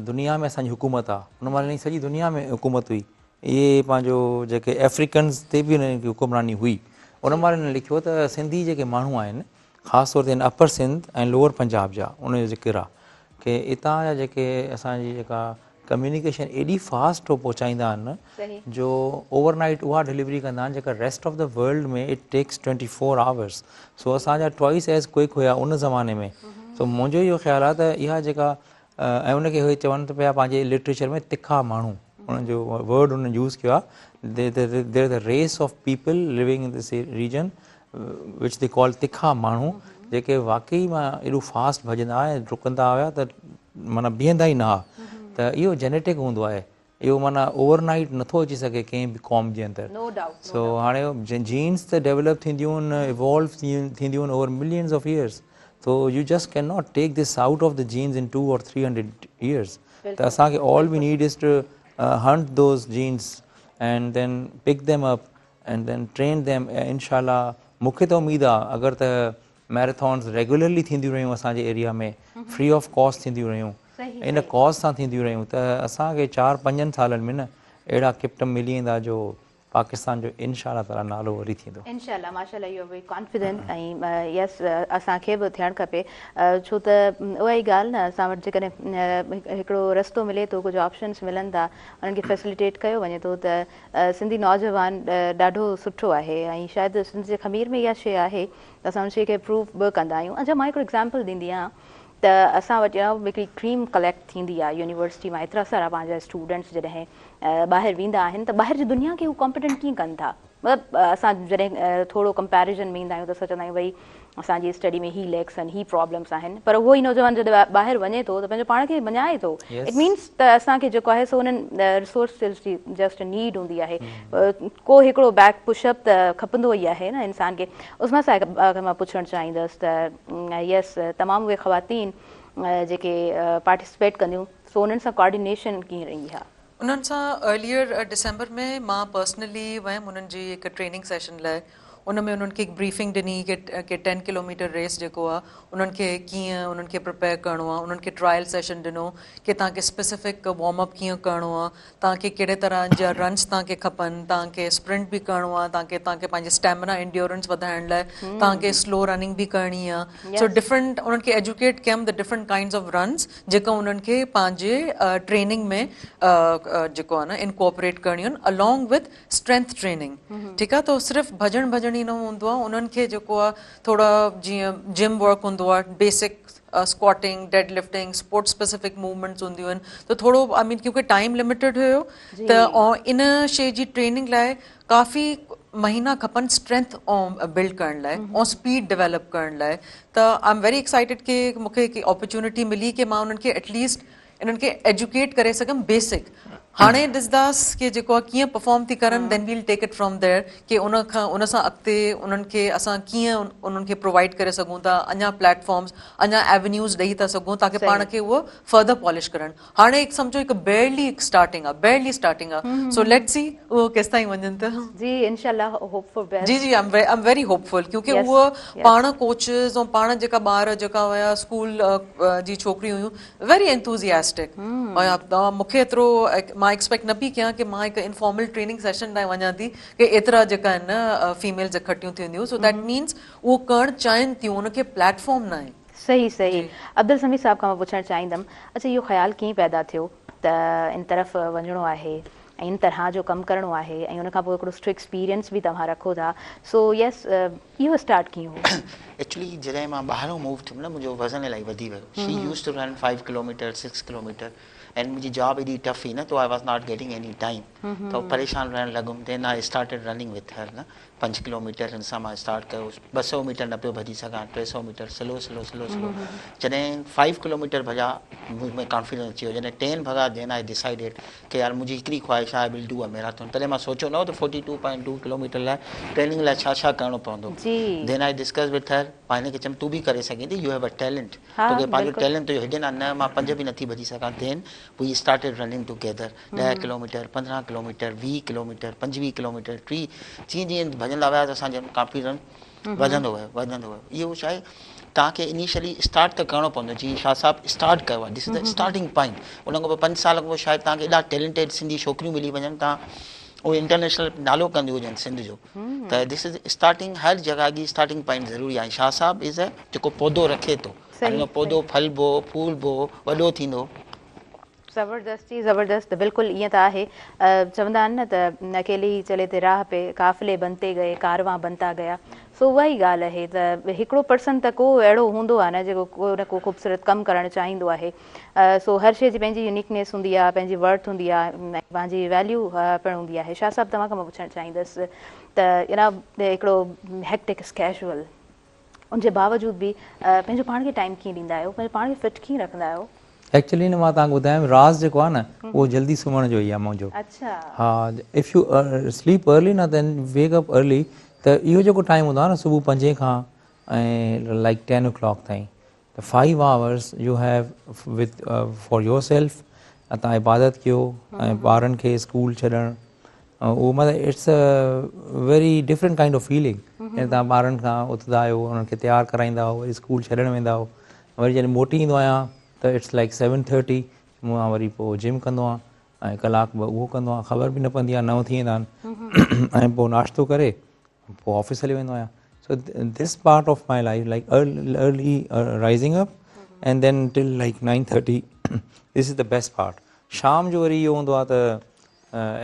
दुनिया में असांजी हुकूमत आहे उन महिल सॼी दुनिया में हुकूमत हुई इहे पंहिंजो जेके अफ्रीकन्स ते बि उन्हनि जी हुकुमरानी हुई उन महिल हिन लिखियो त सिंधी जेके माण्हू आहिनि ख़ासि तौर ते अपर सिंध ऐं लोअर पंजाब जा उनजो ज़िक्र आहे कि हितां जा जेके असांजी जेका कम्युनिकेशन एॾी फास्ट पहुचाईंदा आहिनि जो ओवरनाइट उहा डिलीवरी कंदा आहिनि जेका रेस्ट ऑफ द वर्ल्ड में इट टेक्स 24 आवर्स सो असांजा ट्वाइस एज़ क्विक हुया उन ज़माने में सो मुंहिंजो इहो ख़्यालु आहे त इहा जेका ऐं उनखे उहे चवनि त पिया पंहिंजे लिटरेचर में तिखा माण्हू उन्हनि जो वर्ड उन्हनि यूज़ कयो आहे there the race of people living in this region which they call तिखा माण्हू जेके वाक़ई मां एॾो फास्ट भॼंदा ऐं डुकंदा हुआ त माना बीहंदा ई न हुआ त इहो जेनेटिक हूंदो आहे इहो माना ओवरनाइट नथो अची सघे कंहिं बि क़ौम जे अंदरि सो हाणे जीन्स त डेवलप थींदियूं आहिनि इवॉल्व थींदियूं आहिनि over millions of years So you just cannot take this out of the genes in 200 or 300 years. So asanke all we need is to hunt those genes and then pick them up and then train them. Inshallah, mukhe to umeed aa agar ta marathons regularly thindiyun rahiyon asanje area mein free of cost thindiyun rahiyon in a cost सां थींदियूं रहियूं त असांखे 4-5 सालनि में न अहिड़ा captain मिली वेंदा जो पाकिस्तान जो इंशाअल्लाह ताला नालो वरी थींदो इंशाअल्लाह माशाअल्लाह यू आर वेरी कॉन्फिडेंट ऐं यस असांखे बि थियणु खपे छो त उहा ई ॻाल्हि न असां वटि जेकॾहिं हिकिड़ो रस्तो मिले थो कुझु ऑप्शन्स मिलनि था उन्हनि खे फैसिलिटेट कयो वञे थो त सिंधी नौजवान ॾाढो सुठो आहे ऐं शायदि सिंध जे ख़मीर में इहा शइ आहे त असां उन शइ खे प्रूव बि कंदा आहियूं अच्छा मां हिकिड़ो एग्ज़ाम्पल ॾींदी आहियां त असां वटि हिकिड़ी ड्रीम कलेक्ट थींदी आहे यूनिवर्सिटी मां. एतिरा सारा पंहिंजा स्टूडेंट्स जॾहिं ॿाहिरि वेंदा आहिनि त ॿाहिरि जी दुनिया खे हू कॉम्पिटेंट कीअं कनि था. मतिलबु असां जॾहिं थोरो कंपेरिजन में ईंदा आहियूं त असां चवंदा आहियूं भई असांजी स्टडी में ही लैक्स आहिनि, ही प्रॉब्लम्स आहिनि, पर उहो ई नौजवान जॾहिं ॿाहिरि वञे थो त पंहिंजो पाण खे मञाए थो. इट मीन्स त असांखे जेको आहे सो उन्हनि रिसोर्सिस जी जस्ट नीड हूंदी आहे. को हिकिड़ो बैक पुशअप त खपंदो ई आहे न इंसान खे. उस्मा साहिब मां पुछणु चाहींदसि त यस तमामु उहे ख़वातीन जेके पार्टिसिपेट कंदियूं सो उन्हनि सां कोऑर्डिनेशन कीअं रही आहे? उन्हनि सां अर्लियर डिसंबर में मां पर्सनली वयमि उन्हनि जी हिकु ट्रेनिंग सेशन लाइ. उन में उन्हनि खे हिकु ब्रीफिंग ॾिनी कि 10 किलोमीटर रेस जेको आहे उन्हनि खे कीअं उन्हनि खे प्रिपेयर करिणो आहे. उन्हनि खे ट्रायल सेशन ॾिनो कि तव्हांखे स्पेसिफिक वार्मअप कीअं करिणो आहे, तव्हांखे कहिड़े तरह जा रन्स तव्हांखे खपनि, तव्हांखे स्प्रिंट बि करिणो आहे, तव्हांखे पंहिंजे स्टेमिना इंड्योरेंस वधाइण लाइ तव्हांखे स्लो रनिंग बि करणी आहे. सो डिफरेंट उन्हनि खे एजुकेट कयमि the different kinds of runs जेका उन्हनि खे पंहिंजे ट्रेनिंग में जेको आहे न इनकॉर्पोरेट करणियूं आहिनि अलॉन्ग विथ स्ट्रेंथ ट्रेनिंग. ठीकु आहे. त सिर्फ़ु भॼणु ई न हूंदो आहे. उन्हनि खे जेको आहे थोरा जीअं जिम वर्क हूंदो आहे, basic squatting, dead lifting, sports specific movements हूंदियूं आहिनि. त थोरो आई मीन क्योंकि टाइम लिमिटेड हुयो त इन शइ जी ट्रेनिंग लाइ काफ़ी महीना खपनि स्ट्रेंथ ऐं बिल्ड करण लाइ ऐं स्पीड डेवलप करण लाइ. त आई एम वेरी एक्साइटेड कि मूंखे हिकु अपॉर्चुनिटी मिली कि मां उन्हनि खे एटलीस्ट इन्हनि खे एजुकेट करे सघियमि बेसिक. हाणे ॾिसंदासीं कि जेको आहे कीअं परफॉर्म थी करनि, then we'll take it from there कि उन सां अॻिते उन्हनि खे असां कीअं उन्हनि खे प्रोवाइड करे सघूं था अञा प्लेटफॉर्म्स, अञा एवेन्यूज़ ॾेई था सघूं ताकि पाण खे उहो फर्दर पॉलिश करनि. हाणे हिकु सम्झो हिकु बेयरली स्टार्टिंग आहे. सो लेट्स सी उहो केसि ताईं वञनि था. जी इंशाल्लाह होप फॉर बेस्ट. जी आई एम वेरी होपफुल क्योंकि उहो पाण कोचिस ऐं पाण जेका ॿार जेका हुया स्कूल जी छोकिरियूं हुयूं वेरी एंथुजियास्टिक. ऐं मूंखे एतिरो मां एक्सपेक्ट न पई कयां कि मां हिकु इनफॉर्मल ट्रेनिंग सेशन लाइ वञा थी कि एतिरा जेका आहिनि न फीमेल्स इकठियूं थींदियूं. सो दैट मीन्स उहो करणु चाहिनि थियूं, उनखे प्लेटफॉर्म न आहे. सही. अब्दुल समीद साहब खां मां पुछणु चाहींदमि, अच्छा इहो ख़्यालु कीअं पैदा थियो त इन तरफ़ वञिणो आहे ऐं इन तरह जो कमु करिणो आहे ऐं उनखां पोइ हिकिड़ो सुठो एक्सपीरियंस बि तव्हां रखो था. सो यस इहो स्टार्ट कीअं हो? एक्चुअली जॾहिं मां ॿाहिरों मूव थियुमि न मुंहिंजो वज़न इलाही वधी वियो. She used to run 5 kilometre 6 kilometre and मुंहिंजी जॉब एॾी टफ हुई न तो I was not getting any time. त परेशान रहणु लॻुमि. Then I started running with her न 5 किलोमीटर हिन सां मां स्टार्ट कयो. 200 मीटर न पियो भॼी सघां, 300 मीटर स्लो. जॾहिं 5 किलोमीटर भॼा मुंहिंजो कॉन्फिडेंस अची वियो. जॾहिं 10 भॼा देन आई डिसाइडेड कि यार मुंहिंजी हिकिड़ी ख्वाहिश आहे विल डू अ मैराथन. तॾहिं मां सोचियो न हो त 42.2 किलोमीटर लाइ ट्रेनिंग लाइ छा करिणो पवंदो. Then I discuss with her. पाण खे चयमि तूं बि करे सघीं थी, यू हैव अ टैलेंट. तोखे पंहिंजो टैलेंट तो हेॾे न मां 5 बि नथी भॼी सघां. Then we started running together. 10 kilometre 15 kilometre 20 kilometre 25 kilometre 30. जीअं भॼंदा विया त असांजो कॉन्फिडेंस वधंदो वियो. इहो छा आहे तव्हांखे इनिशियली स्टार्ट त करिणो पवंदो. जीअं शाह साहब स्टार्ट कयो आहे, this is the starting point. उन खां पोइ 5 साल खां पोइ शायदि तव्हांखे एॾा टैलेंटेड सिंधी छोकिरियूं मिली वञनि, तव्हां उहे इंटरनेशनल नालो कंदियूं हुजनि सिंध जो. त दिस इज़ स्टार्टिंग. हर जॻह जी स्टार्टिंग पॉइंट ज़रूरी आहे. शाह साहब इज़ अ जेको पौधो रखे थो, उन पौधो फलबो फूलबो वॾो थींदो. ज़बरदस्त. बिल्कुलु ईअं त आहे. चवंदा आहिनि न त अकेले ई चले ते राह पे काफ़िले बनते गए कारवां बनता गया. सो उहा ई ॻाल्हि आहे त हिकिड़ो पर्सन त को अहिड़ो हूंदो आहे न जेको को न को ख़ूबसूरत कमु करणु चाहींदो आहे. सो हर शइ जी पंहिंजी यूनिकनेस हूंदी आहे, पंहिंजी वर्थ हूंदी आहे, पंहिंजी वैल्यू पिणु हूंदी आहे. शाह साहब तव्हां खां मां पुछणु चाहींदसि त हिकिड़ो हेक्टिक स्कैजुअल उनजे बावजूदि बि पंहिंजो पाण खे टाइम कीअं ॾींदा आहियो, पंहिंजे पाण खे फिट कीअं रखंदा आहियो? एक्चुअली न मां तव्हांखे ॿुधायां राज़ जेको आहे न उहो जल्दी सुम्हण जो ई आहे मुंहिंजो. हा, इफ यू स्लीप अर्ली न देन वेक अप अर्ली. त इहो जेको टाइम हूंदो आहे न सुबुह 5 खां ऐं लाइक 10 o'clock ताईं, त 5 hours U have with for your self. तव्हां इबादत कयो ऐं ॿारनि खे स्कूल छॾणु, उहो मतिलबु it's a very different kind of feeling. ऐं तव्हां ॿारनि खां उथंदा आहियो, उन्हनि खे तयारु कराईंदा वरी स्कूल छॾणु वेंदा आहियो. वरी जॾहिं मोटी ईंदो आहियां त इट्स लाइक 7:30. मां वरी पोइ जिम कंदो आहियां ऐं कलाकु ॿ उहो कंदो आहियां. ख़बर बि न पवंदी आहे 9 थी वेंदा आहिनि. ऐं पोइ नाश्तो करे पोइ ऑफिस हली वेंदो आहियां. So this part of my life like early rising up and then till like 9:30 this is the best part. शाम जो वरी इहो हूंदो आहे त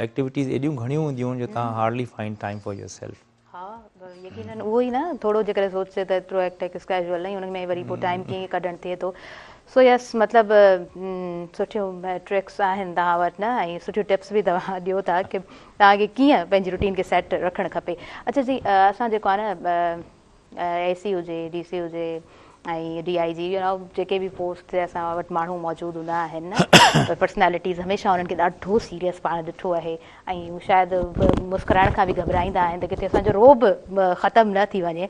एक्टिविटीज़ एॾियूं घणियूं हूंदियूं आहिनि जो तव्हां hardly find time for your self. हा यकीनन उहो ई न थोरो जेकर सोचे त एतिरो एक्ट कैजुअल नहीं उन में वरी पोइ टाइम कीअं कढणु थिए थो सो यस मतिलबु सुठियूं ट्रिक्स आहिनि तव्हां वटि न ऐं सुठियूं टिप्स बि तव्हां ॾियो था की तव्हांखे कीअं पंहिंजी रूटीन खे सेट रखणु खपे अच्छा जी असां जेको आहे न AC हुजे DC हुजे ऐं DIG जेके बि पोस्ट ते असां वटि माण्हू मौजूदु हूंदा आहिनि न पर्सनैलिटीज़ हमेशह उन्हनि खे ॾाढो सीरियस पाण ॾिठो आहे ऐं शायदि मुस्कुराइण खां बि घबराईंदा आहिनि त किथे असांजो रोब ख़तमु न थी वञे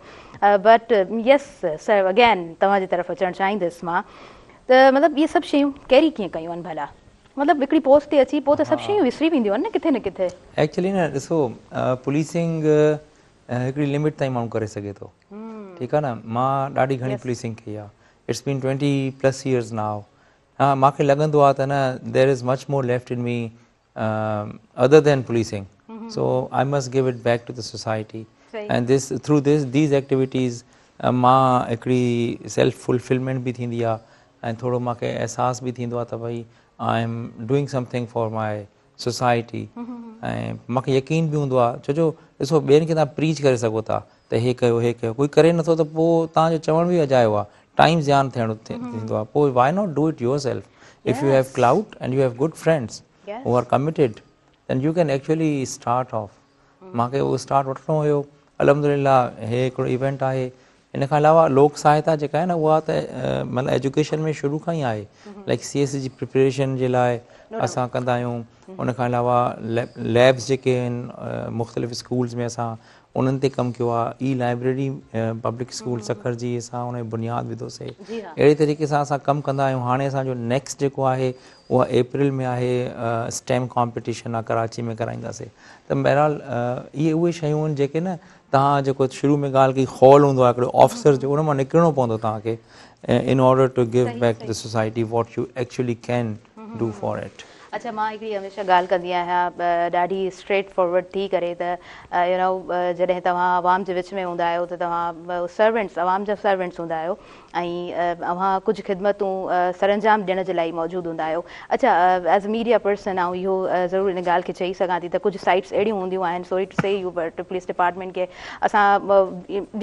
बट यस सर अगेन तव्हांजी तरफ़ अचणु चाहींदसि मां त मतिलबु इहे सभु शयूं कैरी कीअं कयूं आहिनि भला मतिलबु हिकिड़ी पोस्ट ते अची पोइ त सभु शयूं विसरी वेंदियूं आहिनि न किथे एक्चुअली न ॾिसो पुलिसिंग हिकिड़ी लिमिट ताईं माण्हू करे सघे थो ठीकु आहे न मां ॾाढी घणी पुलिसिंग कई आहे इट्स बीन 20+ years नाउ हा मूंखे लॻंदो आहे त न there is much more left in me other than policing so I must give it back to the society and this through these activities मां हिकिड़ी सेल्फ फुलफिलमेंट बि थींदी आहे ऐं थोरो मूंखे अहसासु बि थींदो आहे त भई I am doing something for my society ऐं मूंखे यकीन बि हूंदो आहे छो जो ॾिसो ॿियनि खे तव्हां प्रीच करे सघो था त हे कयो कोई करे नथो त पोइ तव्हांजो चवण बि अजायो आहे टाइम ज़्यान थियणो थींदो आहे पोइ why not do it yourself if you have cloud and you have good friends who are committed then you can actually start off मूंखे उहो स्टार्ट वठिणो हुयो अलहमदिल्ला हे हिकिड़ो इवेंट आहे इन खां अलावा लोक सहायता जेका आहे न उहा त मतिलबु एजुकेशन में शुरू खां ई आहे लाइक CS जी प्रिपरेशन जे लाइ असां कंदा आहियूं उन खां अलावा लैब्स जेके आहिनि मुख़्तलिफ़ स्कूल्स में असां उन्हनि ते कमु कयो आहे लाइब्रेरी पब्लिक स्कूल सखर जी असां उन जी बुनियादु विधोसीं अहिड़े तरीक़े सां असां कमु कंदा आहियूं हाणे असांजो नेक्स्ट जेको आहे उहा अप्रैल में आहे स्टेम कॉम्पिटिशन आहे कराची में कराईंदासीं त बहरहाल इहे उहे शयूं आहिनि जेके न तव्हां जेको शुरू में ॻाल्हि कई हॉल हूंदो आहे हिकिड़ो ऑफिसर जो उन मां निकिरणो पवंदो तव्हांखे in order to give back to the society what you actually can do for it अच्छा मां हिकिड़ी हमेशह ॻाल्हि कंदी आहियां ॾाढी स्ट्रेट फॉरवर्ड थी करे त जॾहिं तव्हां आवाम जे विच में हूंदा आहियो त तव्हां सर्वेंट्स आवाम जा सर्वेंट्स हूंदा आहियो ऐं तव्हां कुझु ख़िदमतूं सरंजाम ॾियण जे लाइ मौजूदु हूंदा आहियो अच्छा एज़ अ मीडिया पर्सन ऐं इहो ज़रूरु इन ॻाल्हि खे चई सघां थी त कुझु साइट्स अहिड़ियूं हूंदियूं आहिनि सॉरी टू से यू बट पुलिस डिपार्टमेंट खे असां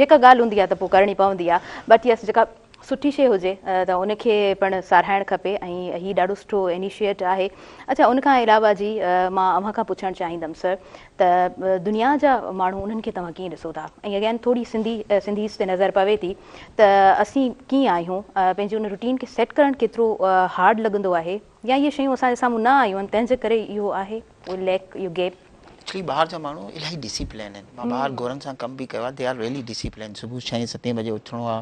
जेका ॻाल्हि हूंदी आहे त पोइ करणी पवंदी आहे बट यस जेका सुठी शइ हुजे त उनखे पिणु साराइणु खपे ऐं हीउ ॾाढो सुठो इनिशिएट आहे अच्छा उनखां अलावा जी मां अव्हां खां पुछणु चाहींदमि सर त दुनिया जा माण्हू उन्हनि खे तव्हां कीअं ॾिसो था ऐं अगेन थोरी सिंधीज़ ते नज़र पवे थी त असीं कीअं आहियूं पंहिंजी उन रूटीन खे सेट करणु केतिरो हार्ड लॻंदो आहे या इहे शयूं असांजे साम्हूं न आयूं आहिनि तंहिंजे करे इहो आहे उहो लैक इहो गैप एक्चुअली ॿाहिरि जा माण्हू इलाही डिसिप्लिन आहिनि मां ॿाहिरि गोरनि सां कमु बि कयो आहे दे आर रियली डिसिप्लिन सुबुह 6-7 बजे उथिणो आहे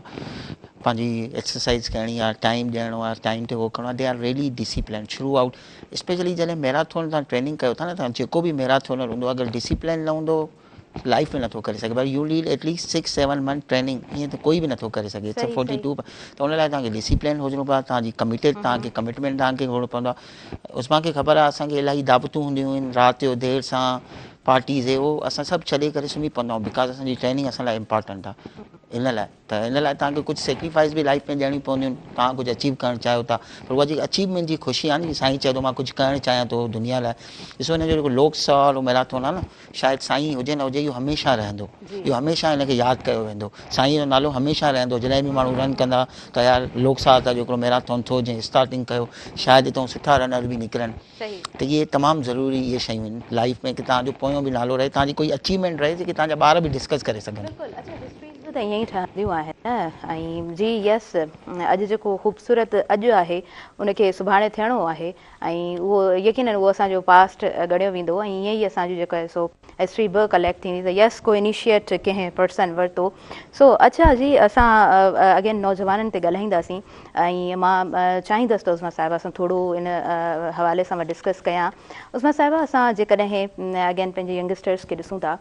पंहिंजी एक्सरसाइज़ करणी आहे टाइम ॾियणो आहे टाइम ते उहो करिणो आहे they are really discipline through out specially जॾहिं मैराथन तव्हां ट्रेनिंग कयो था न तव्हां जेको बि मैराथनर हूंदो अगरि डिसिप्लिन न हूंदो लाइफ में नथो करे सघे पर U need at least 6-7 month training ईअं त कोई बि नथो करे सघे 42 त उन लाइ तव्हांखे डिसिप्लिन हुजिणो पवंदो आहे तव्हांजी कमिटेड तव्हांखे कमिटमेंट तव्हांखे हुजिणो पवंदो आहे उस्मा खे ख़बर आहे असांखे इलाही दावतूं हूंदियूं आहिनि राति जो देरि सां पार्टीज़ हे उहो असां सभु छॾे करे सुम्ही पवंदा आहियूं बिकॉज असांजी ट्रेनिंग असां लाइ इम्पॉर्टेंट आहे इन लाइ तव्हांखे कुझु सेक्रीफाइस बि लाइफ में ॾियणी पवंदियूं आहिनि तव्हां कुझु अचीव करणु चाहियो था पर उहा जेकी अचीवमेंट जी ख़ुशी आहे न साईं चए थो मां कुझु करणु चाहियां थो दुनिया लाइ ॾिसो हिन जो जेको लोक सवाल मैराथन आहे न शायदि साईं हुजे न हुजे इहो हमेशह रहंदो इहो हमेशह हिनखे यादि कयो वेंदो साईं जो नालो हमेशह रहंदो जॾहिं बि माण्हू रन कंदा त यार लोक सवाल जो हिकिड़ो मैराथन थियो जंहिं स्टार्टिंग कयो शायदि हितां सुठा रनर बि निकिरनि त इहे तमामु ज़रूरी इहे शयूं आहिनि लाइफ में की तव्हांजो पोयों बि नालो रहे तव्हांजी कोई अचीवमेंट रहे जेकी तव्हांजा ॿार बि डिस्कस करे सघनि त ईअं ई ठहंदियूं आहिनि न ऐं जी यस अॼु जेको ख़ूबसूरत अॼु आहे उनखे सुभाणे थियणो आहे ऐं उहो यकीनन उहो असांजो पास्ट ॻणियो वेंदो ऐं ईअं ई असांजो जेको आहे सो हिस्ट्री बि कलेक्ट थींदी त यस को इनिशिएट कंहिं पर्सन वरितो सो अच्छा जी असां अगेन नौजवाननि ते ॻाल्हाईंदासीं ऐं मां चाहींदसि त उस्मा साहिबा सां थोरो इन हवाले सां मां डिस्कस कयां उस्मा साहिबा असां जेकॾहिं अगेन पंहिंजे यंगस्टर्स खे ॾिसूं था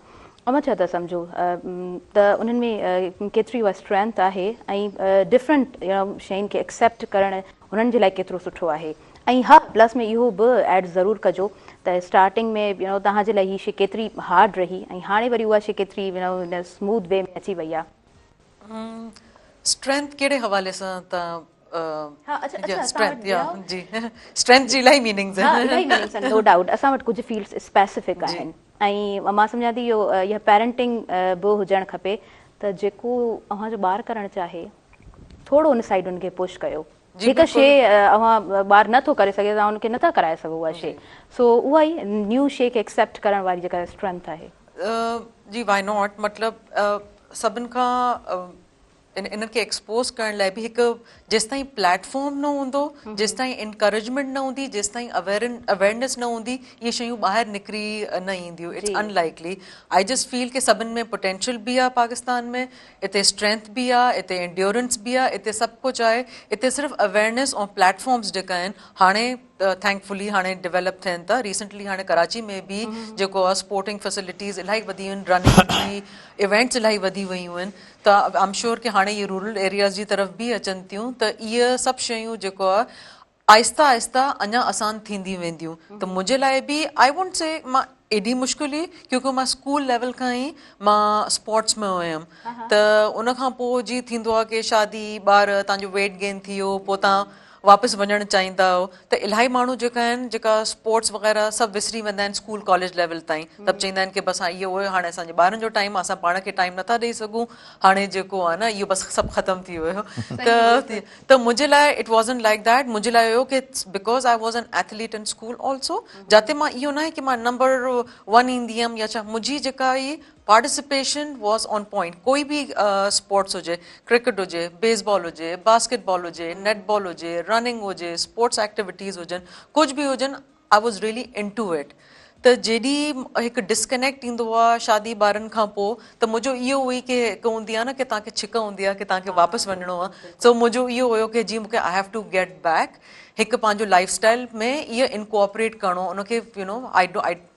अमा छा था सम्झो त उन्हनि में केतिरी उहा स्ट्रेंथ आहे ऐं डिफरेंट शयुनि खे एक्सेप्ट करणु हुननि जे लाइ केतिरो सुठो आहे ऐं हा प्लस में इहो बि एड ज़रूरु कजो त स्टार्टिंग में तव्हांजे लाइ हीअ शइ केतिरी हार्ड रही ऐं हाणे वरी उहा शइ केतिरी स्मूथ वे में अची वई आहे स्ट्रेंथ कहिड़े हवाले सां तव्हां स्ट्रेंथ जी इलाही मीनिंग्स आहिनि नो डाउट असां वटि कुझु फील्ड्स स्पेसिफिक आहिनि ऐं मां सम्झां थी इहा पेरेंटिंग बि हुजणु खपे त जेको अव्हांजो ॿारु करणु चाहे थोरो उन साइड उनखे पुश कयो हिकु शइ अव्हां ॿारु नथो करे सघे तव्हां उनखे नथा कराए सघो उहा शइ सो उहा ई न्यू शइ खे एक्सेप्ट करण वारी जेका स्ट्रेंथ आहे जी वाई नॉट मतिलबु सभिनि खां इनखे एक्सपोज करण लाइ बि हिकु जेसिताईं प्लेटफॉर्म न हूंदो जेसिताईं इनकरेजमेंट न हूंदी जेसिताईं अवेयरनेस न हूंदी इहे शयूं ॿाहिरि निकिरी न ईंदियूं it's unlikely I just feel कि सभिनि में पोटेंशियल बि आहे पाकिस्तान में हिते स्ट्रेंथ बि आहे हिते एंड्योरेंस बि आहे हिते सभु कुझु आहे हिते सिर्फ़ु अवेयरनेस ऐं प्लेटफॉर्म्स जेका आहिनि हाणे थैंकफुली हाणे डेवलप थियनि था रिसेंटली हाणे कराची में बि जेको आहे स्पोर्टिंग फैसिलिटीज़ इलाही वधी वियूं आहिनि रनिंग जी इवेंट्स इलाही वधी वियूं आहिनि त आई एम श्योर कि हाणे इहे रूरल एरियाज़ जी तरफ़ बि अचनि थियूं त इहे सभु शयूं जेको आहे आहिस्ता आहिस्ता अञा आसान थींदी वेंदियूं त मुंहिंजे लाइ बि आई वोंट से मां एॾी मुश्किल हुई क्योंकि मां स्कूल लेवल खां ई मां स्पोर्ट्स में हुयमि त उन खां पोइ जी थींदो आहे कि शादी ॿार तव्हांजो वेट गेन थी वियो पोइ तव्हां वापसि वञणु चाहींदा हो त इलाही माण्हू जेका आहिनि जेका स्पोर्ट्स वग़ैरह सभु विसरी वेंदा आहिनि स्कूल कॉलेज लेवल ताईं सभु चवंदा आहिनि कि बसि हा इहो हुयो हाणे असांजे ॿारनि जो टाइम असां पाण खे टाइम नथा ॾेई सघूं हाणे जेको आहे न इहो बसि सभु ख़तमु थी वियो त मुंहिंजे लाइ इट वॉज़न्ट लाइक दैट मुंहिंजे लाइ हुयो कि because I was an athlete in school also जिते मां इहो न आहे कि मां नंबर 1 ईंदी हुयमि या छा मुंहिंजी जेका ई पार्टिसिपेशन वॉज ऑन पॉइंट कोई बि स्पोर्ट्स हुजे क्रिकेट हुजे बेसबॉल हुजे बास्केटबॉल हुजे नेटबॉल हुजे रनिंग हुजे स्पोर्ट्स एक्टिविटीज़ हुजनि कुझु बि हुजनि I was really into it त जॾहिं हिकु डिस्कनेक्ट ईंदो आहे शादी ॿारनि खां पोइ त मुंहिंजो इहो हुई कि हिकु हूंदी आहे न कि तव्हांखे छिक हूंदी आहे कि तव्हांखे वापसि वञिणो आहे सो मुंहिंजो इहो हुयो कि जीअं मूंखे I have to get back हिकु पंहिंजो लाइफ स्टाइल में इहो इनकॉपरेट करिणो उनखे you know I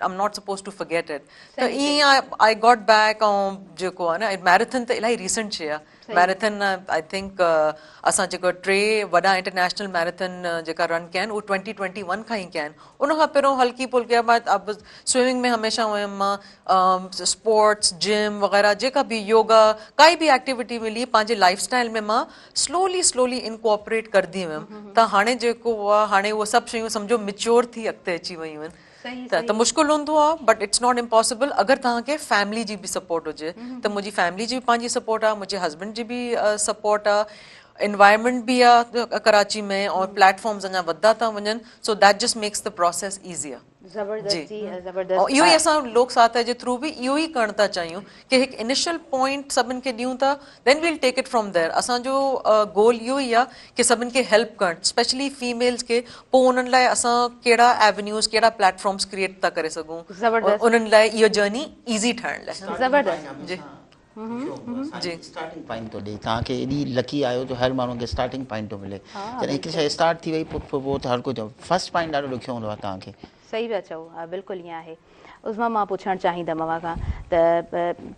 am not suppose to forget it त ईअं आई गॉट बैक ऐं जेको आहे न मैराथन त इलाही रीसेंट शइ आहे मैराथन आई थिंक असां जेको 3 वॾा इंटरनेशनल मैराथन जेका रन कया आहिनि उहे 2021 खां ई कया आहिनि उनखां पहिरियों हल्की फुल्की मां स्विमिंग में हमेशह हुयमि मां स्पोर्ट्स जिम वग़ैरह जेका बि योगा काई बि एक्टिविटी मिली पंहिंजे लाइफ स्टाइल में मां स्लोली इनकॉपरेट कंदी हुयमि त हाणे जेको आहे हाणे उहे सभु शयूं सम्झो मिच्योर थी अॻिते अची वियूं आहिनि त मुश्किल हूंदो आहे बट इट्स नॉट इम्पॉसिबल अगरि तव्हांखे फैमिली जी बि सपोर्ट हुजे त मुंहिंजी फैमिली जी बि पंहिंजी सपोर्ट आहे मुंहिंजे हस्बैंड जी बि सपोर्ट आहे एनवायरमेंट बि आहे कराची में और प्लेटफॉर्म्स अञा वधंदा था वञनि so that just makes the process easier इहो ई असां लोक साहित्य जे थ्रू बि इहो ई करणु था चाहियूं कि हिकु इनिशियल पॉइंट सभिनि खे ॾियूं था then we'll take it from there असांजो गोल इहो ई आहे कि सभिनि खे हेल्प करणु स्पेशली फीमेल्स खे पोइ उन्हनि लाइ असां कहिड़ा एवेन्यूज़ कहिड़ा प्लेटफॉर्म्स क्रिएट था करे सघूं उन्हनि लाइ इहो जर्नी ईज़ी ठाहिण लाइ जी स्टार्टिंग पॉइंट थो ॾे तव्हांखे एॾी लकी आहियो जो हर माण्हू खे स्टार्टिंग पॉइंट थो मिले जॾहिं हिकु शइ स्टार्ट थी वई पोइ त हर कुझु फर्स्ट पॉइंट ॾाढो ॾुखियो हूंदो आहे तव्हांखे सही पिया चओ हा बिल्कुलु ईअं आहे उस्मा मां पुछणु चाहींदमि अव्हां खां त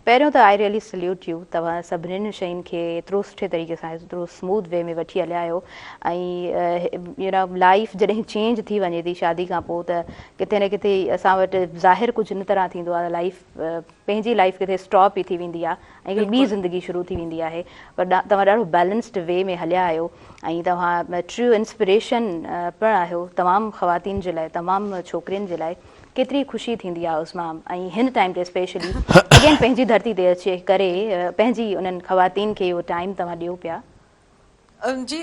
पहिरियों त आई रियली सल्यूट यू तव्हां सभिनीनि शयुनि खे एतिरो सुठे तरीक़े सां एतिरो स्मूथ वे में वठी हलिया आहियो ऐं यू नो लाइफ जॾहिं चेंज थी वञे थी शादी खां पोइ त किथे न किथे असां वटि ज़ाहिर कुझु इन तरह थींदो आहे लाइफ पंहिंजी लाइफ किथे स्टॉप ई थी वेंदी आहे ऐं हिकिड़ी ॿी ज़िंदगी शुरू थी वेंदी आहे पर तव्हां ॾाढो बैलेंस्ड वे में हलिया आहियो ऐं तव्हां ट्रू इंस्पिरेशन पिणु आहियो तमामु ख़वातीन जे लाइ तमामु छोकिरियुनि जे लाइ केतिरी ख़ुशी थींदी आहे उसमां ऐं हिन टाइम ते स्पेशली अगेन पंहिंजी धरती ते अचे करे पंहिंजी उन्हनि ख़वातीन खे इहो टाइम तव्हां ॾियो पिया जी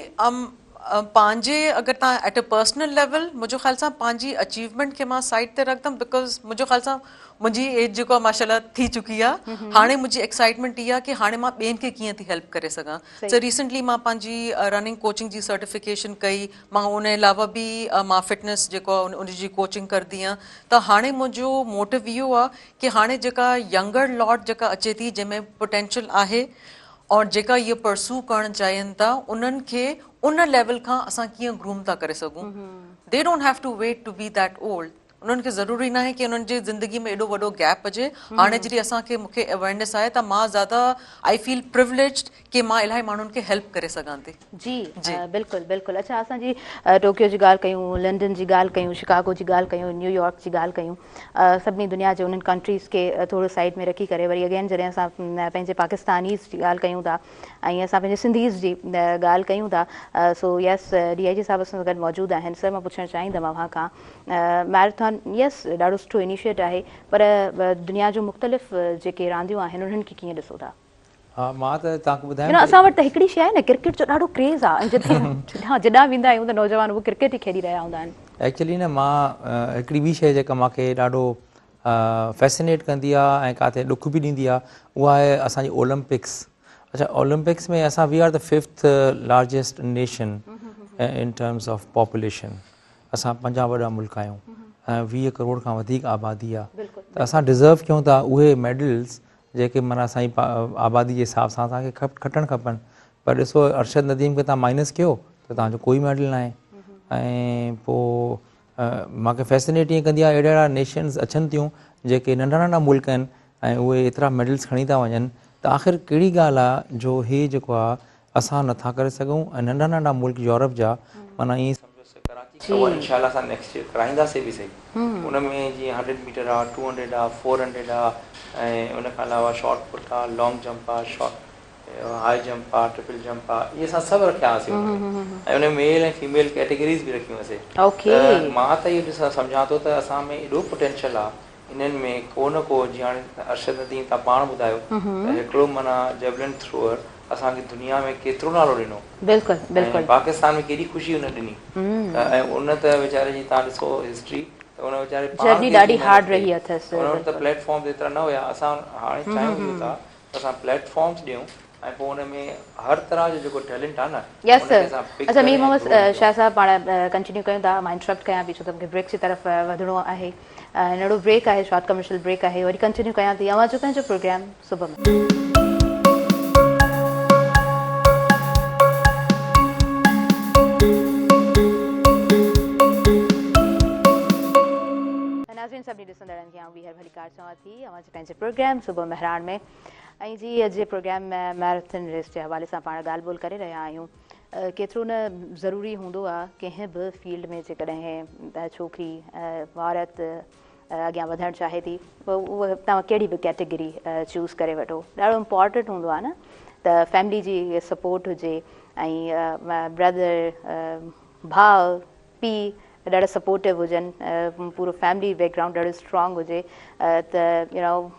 पंहिंजे अगरि तव्हां एट अ पर्सनल लेवल मुंहिंजो ख़्याल सां पंहिंजी अचीवमेंट खे मां साइड ते रखंदमि बिकॉज़ मुंहिंजो ख़्याल सां मुंहिंजी एज जेको आहे माशाल्लाह थी चुकी आहे हाणे मुंहिंजी एक्साइटमेंट इहा आहे कि हाणे मां ॿियनि खे कीअं थी हेल्प करे सघां सो रिसेंटली मां पंहिंजी रनिंग कोचिंग जी सर्टिफिकेशन कई मां उन अलावा बि मां फिटनेस जेको आहे उनजी कोचिंग कंदी आहियां त हाणे मुंहिंजो मोटिव इहो आहे कि हाणे जेका यंगर लॉट जेका अचे थी जंहिंमें पोटेंशियल आहे और जेका इहो परस्यू करणु चाहिनि था उन्हनि खे उन लेवल खां असां कीअं ग्रूम था करे सघूं they don't have to wait to be that old उन्हनि खे ज़रूरी न आहे कि उन्हनि जी ज़िंदगी में एॾो वॾो गैप अचे हाणे जॾहिं असांखे मूंखे अवेयरनेस आहे त मां ज़्यादा आई फील प्रिविलेज्ड कि मां इलाही माण्हुनि खे हेल्प करे सघां थी जी बिल्कुलु बिल्कुलु अच्छा असांजी टोक्यो जी ॻाल्हि कयूं लंडन जी ॻाल्हि कयूं शिकागो जी ॻाल्हि कयूं न्यूयॉर्क जी ॻाल्हि कयूं सभिनी दुनिया जे उन्हनि कंट्रीज़ खे थोरो साइड में रखी करे वरी अगेन जॾहिं असां पंहिंजे पाकिस्तानीज़ जी ॻाल्हि कयूं था ऐं असां पंहिंजे सिंधीज़ जी ॻाल्हि कयूं था सो यस DIG साहिब सां गॾु मौजूदु आहिनि सर मां पुछणु चाहींदमि अव्हां खां मैराथन खां यस ॾाढो सुठो इनिशिएट आहे, पर दुनिया जो मुख़्तलिफ़ जेके रांदियूं आहिनि उन्हनि खे कीअं ॾिसो था? हा मां त तव्हांखे ॿुधायां असां वटि त हिकिड़ी शइ आहे न, क्रिकेट जो ॾाढो क्रेज़ आहे, ऐं जिते जॾां वेंदा आहियूं त नौजवान उहे क्रिकेट ई खेॾी रहिया हूंदा आहिनि। एक्चुअली न मां हिकिड़ी ॿी शइ जेका मूंखे ॾाढो फैसिनेट कंदी आहे ऐं किथे ॾुख बि ॾींदी आहे, उहा आहे असांजी ओलंपिक्स। अच्छा, ओलंपिक्स में असां we are the 5th largest nation in terms of population. असां 5 वॾा मुल्क आहियूं ऐं 20 करोड़ खां वधीक आबादी आहे, त असां डिज़र्व कयूं था उहे मेडल्स जेके माना असांजी आबादी जे हिसाब सां असांखे खटणु खपनि। पर ॾिसो अरशद नदीम खे तव्हां माइनस कयो त तव्हांजो कोई मेडल न आहे। ऐं पोइ मूंखे फैसिनेट ईअं कंदी आहे, अहिड़ा अहिड़ा नेशन्स अचनि थियूं जेके नंढा नंढा मुल्क आहिनि ऐं उहे एतिरा मेडल्स खणी था वञनि, त आख़िर कहिड़ी ॻाल्हि आहे जो हे जेको आहे असां नथा करे सघूं। ऐं नंढा नंढा मुल्क यूरोप जा माना ईअं सम्झो कराची उहा इंशाल्लाह असां नेक्स्ट ईयर कराईंदासीं बि सही। उन में जीअं 100 मीटर आहे, 200 आहे, 400 आहे, ऐं उन खां अलावा शॉर्ट पुट आहे, लॉन्ग जंप आहे, हाई जंप आहे, ट्रिपल जंप आहे, इहे असां सभु रखिया हुआसीं ऐं उन में मेल ऐं फीमेल कैटेगरीज़ बि रखियूं हुआसीं। त मां त इहो ॾिसां सम्झां थो त असां में एॾो पोटेंशियल आहे इन्हनि में, को न को जीअं हाणे अरशद नदीम तव्हां पाण ॿुधायो त हिकिड़ो माना जेवलिन थ्रोअर असांखे दुनिया में केतिरो नालो ॾिनो। बिल्कुलु बिल्कुलु। पाकिस्तान में केॾी ख़ुशी हुन ॾिनी, ऐं उन त वीचारे जी तव्हां ॾिसो हिस्ट्री, त उन वीचारे जर्नी ॾाढी हार्ड रही अथसि। उन वटि त प्लेटफॉर्म्स एतिरा न हुया। असां हाणे चाहियूं था त असां प्लेटफॉर्म्स ॾियूं ऐं पोइ हुन में हर तरह जो जेको टैलेंट आहे न। यस सर। अच्छा मीर मोहम्मद शाह साहब, पाण कंटिन्यू कयूं था, मां इंटरप्ट कयां पई छो त मूंखे ब्रेक जी तरफ़ वधिणो आहे। नंढो ब्रेक आहे, शॉर्ट कमर्शियल ब्रेक आहे, वरी कंटिन्यू कयां थी अवां जो पंहिंजो प्रोग्राम सुबुह में। नाज़रीन सभिनी ॾिसंदड़नि खे आउं ॿीहर भली कार चवां थी अवां जे पंहिंजे प्रोग्राम सुबुह मेहरान में। ऐं जी अॼु जे प्रोग्राम में मैराथन रेस जे हवाले सां पाण ॻाल्हि ॿोल करे रहिया आहियूं। केतिरो न ज़रूरी हूंदो आहे कंहिं बि फील्ड में जेकॾहिं छोकिरी औरत अॻियां वधणु चाहे थी, उहा तव्हां कहिड़ी बि कैटेगरी चूज़ करे वठो, ॾाढो इम्पॉर्टेंट हूंदो आहे न त फैमिली जी सपोर्ट हुजे ऐं ब्रदर भाउ पीउ ॾाढा सपोर्टिव हुजनि, पूरो फैमिली बैकग्राउंड ॾाढो स्ट्रॉन्ग हुजे, त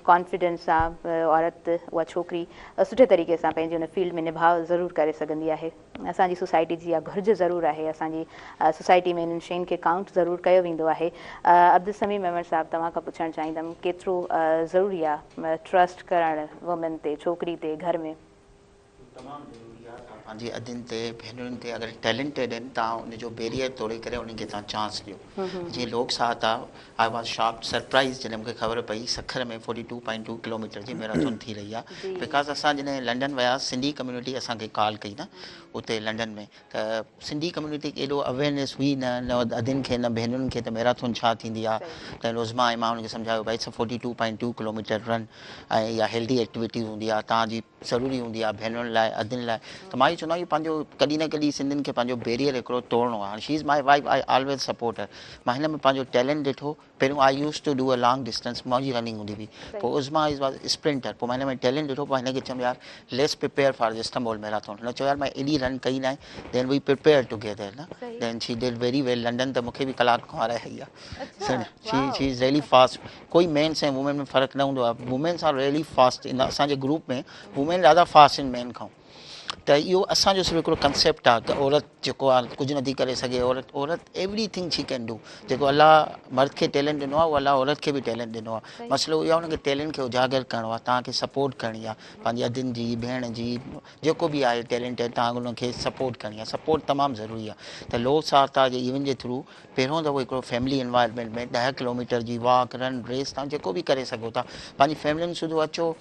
कॉन्फिडेंस सां औरत उहा छोकिरी सुठे तरीक़े सां पंहिंजी हुन फील्ड में निभाउ ज़रूरु करे सघंदी आहे। असांजी सोसाइटी जी इहा घुर्ज ज़रूरु आहे, असांजी सोसाइटी में इन्हनि शयुनि खे काउंट ज़रूरु कयो वेंदो आहे। अब्दुल समीम अहमद साहब, तव्हां खां पुछणु चाहींदमि केतिरो ज़रूरी आहे ट्रस्ट करणु वुमेन ते, छोकिरी ते घर में? तमामु ज़रूरी आहे। तव्हां पंहिंजी अदियुनि ते, भेनरुनि ते अगरि टैलेंटेड आहिनि, तव्हां उनजो बैरियर तोड़े करे उन्हनि खे तव्हां चांस ॾियो। जीअं लोक साहत आहे, आई वॉज शॉक्ड सरप्राइज़ जॾहिं मूंखे ख़बर पई सखर में 42.2 किलोमीटर जी मैराथन थी रही आहे। बिकॉज़ असां जॾहिं लंडन वियासीं, सिंधी कम्यूनिटी असांखे कॉल कई न उते लंडन में, त सिंधी कम्यूनिटी खे एॾो अवेयरनेस हुई न अदियुनि खे न भेनरुनि खे त मैराथन छा थींदी आहे। त रोज़मा ऐं मां हुनखे सम्झायो भाई 42.2 किलोमीटर रन ऐं इहा हेल्दी एक्टिविटी हूंदी आहे, तव्हांजी ज़रूरी हूंदी आहे भेनरुनि लाइ, अदियुनि लाइ। त मां इहो चवंदो आहियां पंहिंजो कॾहिं न कॾहिं सिंधियुनि खे पंहिंजो बैरियर हिकिड़ो तोड़णो आहे। She is my wife, I always support her. मां हिन में पंहिंजो टैलेंट ॾिठो। पहिरियों I used to do a long distance, मुंहिंजी रनिंग हूंदी हुई, पोइ उज़मा इज़ वॉज स्प्रिंटर। पोइ मां हिन में टैलेंट ॾिठो, पोइ हिनखे चयुमि यार let's prepare for the Istanbul marathon. हुन चयो यार मां एॾी रन कई न आहे, देन वी प्रिपेयर टुगेदर न, then she did very well. London त मूंखे बि कलाक खां हाराए आहे। She is really fast. कोई मेन्स ऐं वुमेन में फ़र्क़ु न हूंदो आहे, वुमेन्स आर रियली फास्ट। इन असांजे ग्रुप में वुमेन ॾाढा फास्ट आहिनि मेन खां। त इहो असांजो सिर्फ़ु हिकिड़ो कंसेप्ट आहे, औरत जेको आहे कुझु नथी करे सघे, औरत एवरीथिंग शी कैन डू। जेको अलाह मर्द खे टैलेंट ॾिनो आहे, उहो अलाह औरत खे बि टैलेंट ॾिनो आहे। मसइलो इहो आहे हुनखे टैलेंट खे उजागर करिणो आहे, तव्हांखे सपोर्ट करणी आहे, पंहिंजी अदियुनि जी, भेण जी, जेको बि आहे टैलेंट आहे, तव्हां हुनखे सपोर्ट करणी आहे। सपोर्ट तमामु ज़रूरी आहे। त लोक सहायता जे इवेंट जे थ्रू पहिरियों दफ़ो हिकिड़ो फैमिली इन्वायरमेंट में 10 किलोमीटर जी वॉक, रन, रेस तव्हां जेको बि करे सघो था, पंहिंजी फैमिलियुनि सुधो अचो,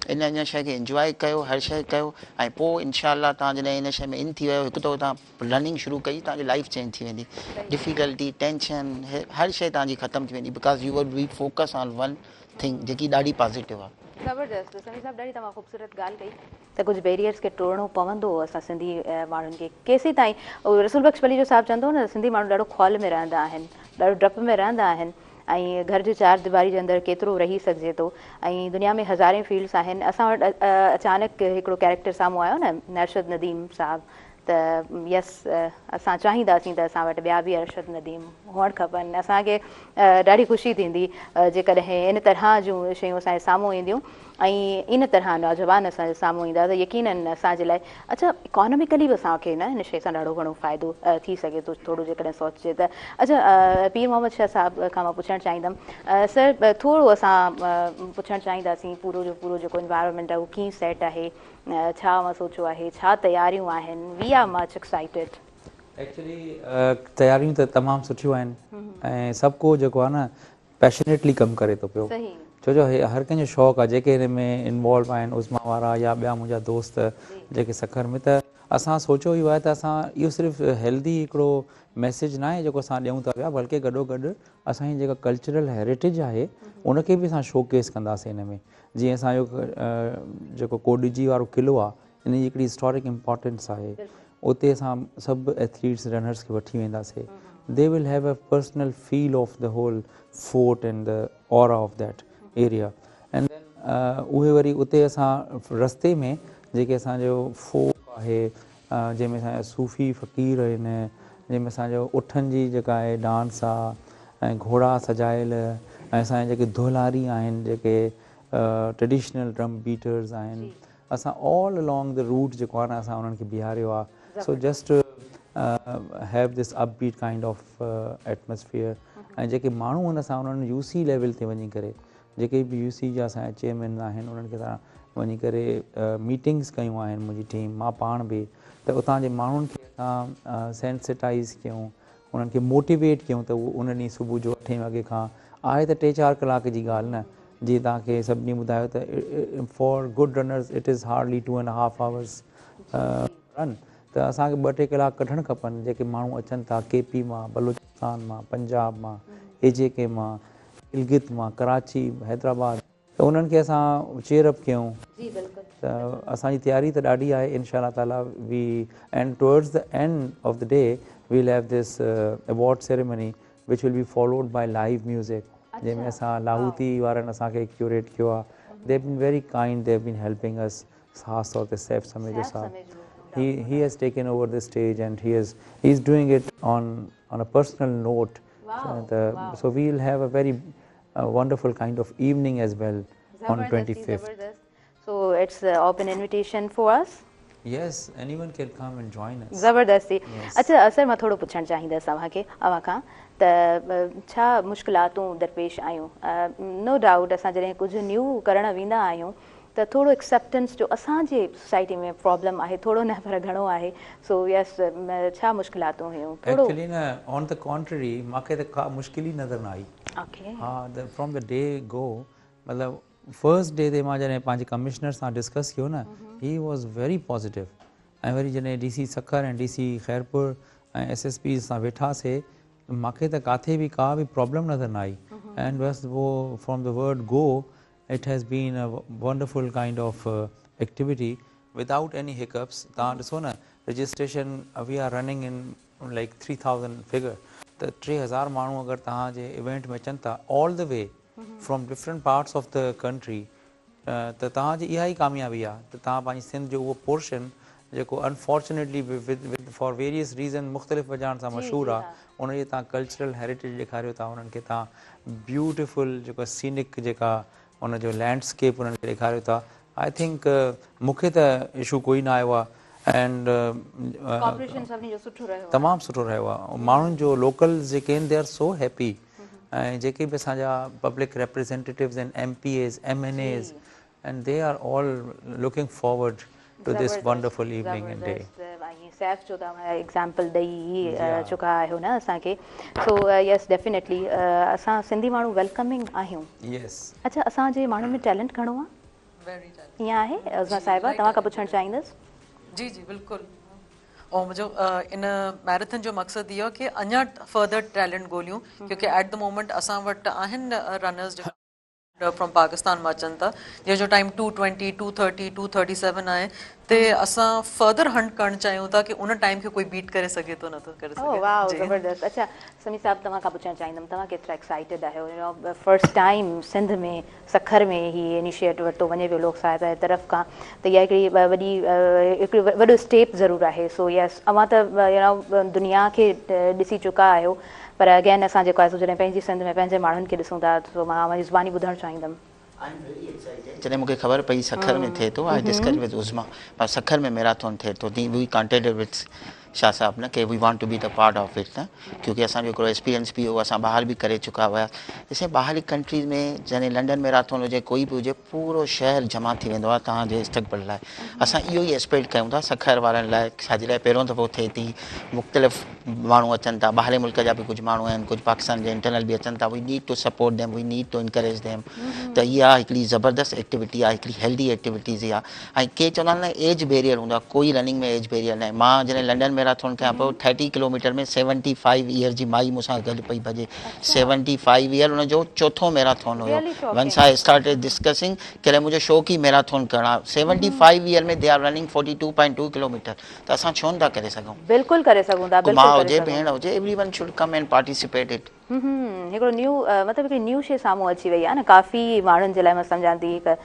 इन शइ खे इंजॉय कयो, हर शइ कयो, ऐं पोइ इनशाला तव्हां जॾहिं इन शइ में इन थी वियो, हिकु दफ़ो तव्हां रनिंग शुरू कई, तव्हांजी लाइफ चेंज थी वेंदी। डिफिकल्टी, टेंशन, हर शइ तव्हांजी ख़तमु थी वेंदी, because U will be focus on one thing जेकी ॾाढी पॉज़िटिव आहे। ज़बरदस्त। समीर साहब, ॾाढी तव्हां ख़ूबसूरत ॻाल्हि कई त कुझु बैरियर्स खे तोड़णो पवंदो असां सिंधी माण्हुनि खे। केसीं ताईं रसूल बख्श वली जो साहिबु चवंदो न, सिंधी माण्हू ॾाढो ख़ौल में रहंदा आहिनि, ॾाढो डप में रहंदा आहिनि, ऐं घर जे 4 दीवारी जे अंदरि केतिरो रही सघिजे थो। ऐं दुनिया में हज़ारे फील्ड्स आहिनि। असां वटि अचानक हिकिड़ो कैरेक्टर साम्हूं आयो न, अरशद नदीम साहब, त यस असां चाहींदासीं त असां वटि ॿिया बि अरशद नदीम हुअणु खपनि। असांखे ॾाढी ख़ुशी थींदी जेकॾहिं इन तरह जूं शयूं असांजे साम्हूं ईंदियूं ऐं इन तरह नौजवान असांजे साम्हूं ईंदा त यकीननि असांजे लाइ अच्छा इकोनॉमिकली बि असांखे न हिन शइ सां ॾाढो घणो फ़ाइदो थी सघे थो थोरो जेकॾहिं सोचे त। अच्छा पीर मोहम्मद शाह साहिब खां मां पुछणु चाहींदमि सर थोरो असां पुछणु चाहींदासीं पूरो जो पूरो जेको इन्वायरमेंट आहे उहो कीअं सेट आहे, छा मां सोचियो आहे, छा तयारियूं आहिनि, we are much excited. Actually तयारियूं त तमामु सुठियूं आहिनि ऐं सभु को जेको आहे न पैशनेटली कमु करे थो पियो, सही छो जो हर कंहिंजो शौक़ु आहे जेके हिन में इन्वॉल्व आहिनि उस्मा वारा या ॿिया मुंहिंजा दोस्त जेके सखर में। त असां सोचियो इहो आहे त असां इहो सिर्फ़ु हेल्दी हिकिड़ो मैसेज न आहे जेको असां ॾियूं था पिया, बल्कि गॾोगॾु असांजी जेका कल्चरल हेरिटेज आहे उनखे बि असां शोकेस कंदासीं हिन में। जीअं असांजो जेको कोडिजी वारो क़िलो आहे इन जी हिकिड़ी हिस्टोरिक इम्पोर्टेंस आहे, उते असां सभु एथलीट्स रनर्स खे वठी वेंदासीं। They will have a personal feel of the whole fort and the aura of that area and then उहे वरी उते असां रस्ते में जेके असांजो फोक आहे जंहिंमें असांजा सूफ़ी फ़क़ीर आहिनि, जंहिंमें असांजो उठनि जी जेका आहे डांस आहे ऐं घोड़ा सजायल ऐं असांजे जेके धोलारी आहिनि जेके ट्रेडिशनल ड्रम बीटर्स आहिनि, असां ऑल अलॉन्ग द रूट जेको आहे न असां उन्हनि खे बीहारियो आहे। So just have this upbeat kind of atmosphere ऐं जेके माण्हू आहिनि असां उन्हनि यूसी लेवल ते वञी करे जेके बि यूसी जा असांजा चेयरमैन आहिनि उन्हनि खे असां वञी करे मीटिंग्स कयूं आहिनि, मुंहिंजी टीम मां पाण बि, त उतां जे माण्हुनि खे असां सेंसिटाइज़ कयूं, उन्हनि खे मोटिवेट कयूं त उहो उन ॾींहुं सुबुह जो 8 वॻे खां आहे त 3-4 कलाक जी ॻाल्हि न, जीअं तव्हांखे सभिनी ॿुधायो त for good runners it is hardly 2.5 hours run, त असांखे 2-3 कलाक कढणु खपनि। जेके माण्हू अचनि था केपी मां, बलूचिस्तान मां, पंजाब मां, AJK मां, गिलगित मां, कराची, हैदराबाद, त उन्हनि खे असां चेयरअप कयूं। त असांजी तयारी त ॾाढी आहे इंशा ताला। We and towards the end of the day we will have this award ceremony which will be followed by live music, जंहिंमें असां लाहौती वारनि असांखे क्यूरेट कयो आहे। They have been very kind, they have been helping us, ख़ासि तौर ते सैफ समेजो साहब, he has taken over the stage and he's doing it on a personal note. So we will have a very wonderful kind of evening as well on 25th. So it's an open invitation for us. Yes, anyone can come and join us. ज़बरदस्ती। अच्छा sir मां थोरो पुछणु चाहींदसि अव्हां खां त छा मुश्किलातूं दरपेश आहियूं? नो डाउट असां जॾहिं कुझु न्यू करणु वेंदा आहियूं त थोरो एक्सेप्टेंस जो असांजे सोसाइटी में प्रॉब्लम आहे, थोरो न पर घणो आहे। सो यस छा मुश्किलातूं हुयूं? एक्चुअली न ऑन द कॉन्ट्ररी मूंखे त का मुश्किल ई नज़र न आई। ओके हा, फ्रॉम द डे गो, मतिलबु फर्स्ट डे ते मां जॾहिं पंहिंजे कमिश्नर सां डिस्कस कयो न, ही वॉज़ वेरी पॉज़िटिव। ऐं वरी जॾहिं DC सखर ऐं DC खैरपुर ऐं SSP सां वेठासीं मूंखे त काथे बि का बि प्रॉब्लम नज़र न आई। एंड बस वो from the word go it has been a wonderful kind of activity without any hiccups. तव्हां ॾिसो न registration we are running in like 3000 figure, त 3000 माण्हू अगरि तव्हांजे इवेंट में अचनि था all the way from different parts of the country, त तव्हांजी इहा ई कामयाबी आहे त तव्हां पंहिंजी सिंध जो उहो पोर्शन जेको अनफॉर्चुनेटली फॉर वेरियस रीज़न मुख़्तलिफ़ वजहनि सां मशहूरु आहे, उनजी तव्हां कल्चरल हेरिटेज ॾेखारियो था, उन्हनि खे तव्हां ब्यूटिफुल जेको सीनिक जेका उनजो लैंडस्केप उन्हनि खे ॾेखारियो था। आई थिंक मूंखे त इशू कोई न आयो आहे एंड तमामु सुठो रहियो आहे। माण्हुनि जो लोकल्स जेके आहिनि दे आर सो हैप्पी, ऐं जेके बि असांजा पब्लिक रिप्रेज़ेंटेटिव्स आहिनि MPAs, MNAs, and they are all looking forward to this wonderful evening and day. Saif जो तव्हां एग्ज़ाम्पल ॾेई चुका आहियो न असांखे। सो यस डेफिनेटली असां सिंधी माण्हू वेलकमिंग आहियूं। यस। अच्छा असांजे माण्हुनि में टैलेंट घणो आहे? ईअं आहे उस्मा साहिबा, तव्हां खां पुछणु चाहींदसि। जी जी बिल्कुलु। ऐं मुंहिंजो इन मैराथन जो मक़सदु इहो कि अञा फर्दर टैलेंट ॻोल्हियूं, क्योंकि एट द मोमेंट असां वटि आहिनि रनर्स फ्रॉम पाकिस्तान मां अचनि था जंहिंजो टाइम 2:20 2:30 2:37 आहे ते असां फर्दर हंट करणु चाहियूं था की उन टाइम खे कोई बीट करे सघे थो नथो करे ओह वाह सघे ज़बरदस्त। अच्छा समी साहब तव्हां खां पुछणु चाहींदमि तव्हां केतिरा एक्साइटेड आहियो फर्स्ट टाइम सिंध में सखर में ही इनिशिएटिव वरितो वञे पियो लोक सहायता जी तरफ़ खां त इहा हिकिड़ी हिकिड़ी वॾो स्टेप ज़रूरु आहे। सो यस अव्हां त दुनिया खे ॾिसी चुका आहियो पर अगेन असां जेको आहे सो जॾहिं पंहिंजी सिंध में पंहिंजे माण्हुनि खे ॾिसूं था सो मां मुंहिंजी ज़ुबानी ॿुधणु चाहींदमि। जॾहिं मूंखे ख़बर पई सखर में थिए थो आई डिस्कस विद उज़मा पर सखर में मैराथन थिए थो दी वी कॉन्टेक्टेड विद शाह साहब न कि we want to be the part of it न क्योंकि असांजो हिकिड़ो एक्सपीरियंस बि हो असां ॿाहिरि बि करे चुका हुआ ॾिसे ॿाहिरि कंट्रीज़ में जॾहिं लंडन मैराथन हुजे कोई बि हुजे पूरो शहर जमा थी वेंदो आहे तव्हांजे इस्तक़बाल लाइ। असां इहो ई एक्सपेक्ट कयूं था सखर वारनि लाइ छाजे लाइ पहिरियों दफ़ो थिए थी मुख़्तलिफ़ माण्हू अचनि था ॿाहिरि मुल्क जा बि कुझु माण्हू आहिनि कुझु पाकिस्तान जे इंटरनल बि अचनि था we need to support them we need to encourage them त इहा हिकिड़ी ज़बरदस्त एक्टिविटी आहे हिकिड़ी हेल्दी एक्टिविटीज़ आहे। ऐं के चवंदा आहिनि न एज बैरियर हूंदो आहे कोई रनिंग में एज बैरियर न आहे। मां जॾहिं लंडन मैराथन कयां पियो 30 किलोमीटर में 75 ईयर जी माई मूंसां गॾु पई भॼे 75 ईयर हुनजो चोथों मैराथन हुयो। वंस आई स्टार्टेड डिस्कसिंग कि मुंहिंजो शौक़ु ई मैराथन करणु आहे 75 ईयर में दे आर रनिंग 42.2 किलोमीटर त असां छो नथा करे सघूं। बिल्कुलु करे सघूं था मां हुजे भेण हुजे everyone should come and participate it. हिकिड़ो न्यू मतिलबु हिकिड़ी न्यू शइ साम्हूं अची वई आहे न काफ़ी माण्हुनि जे लाइ मां सम्झां थी हिकु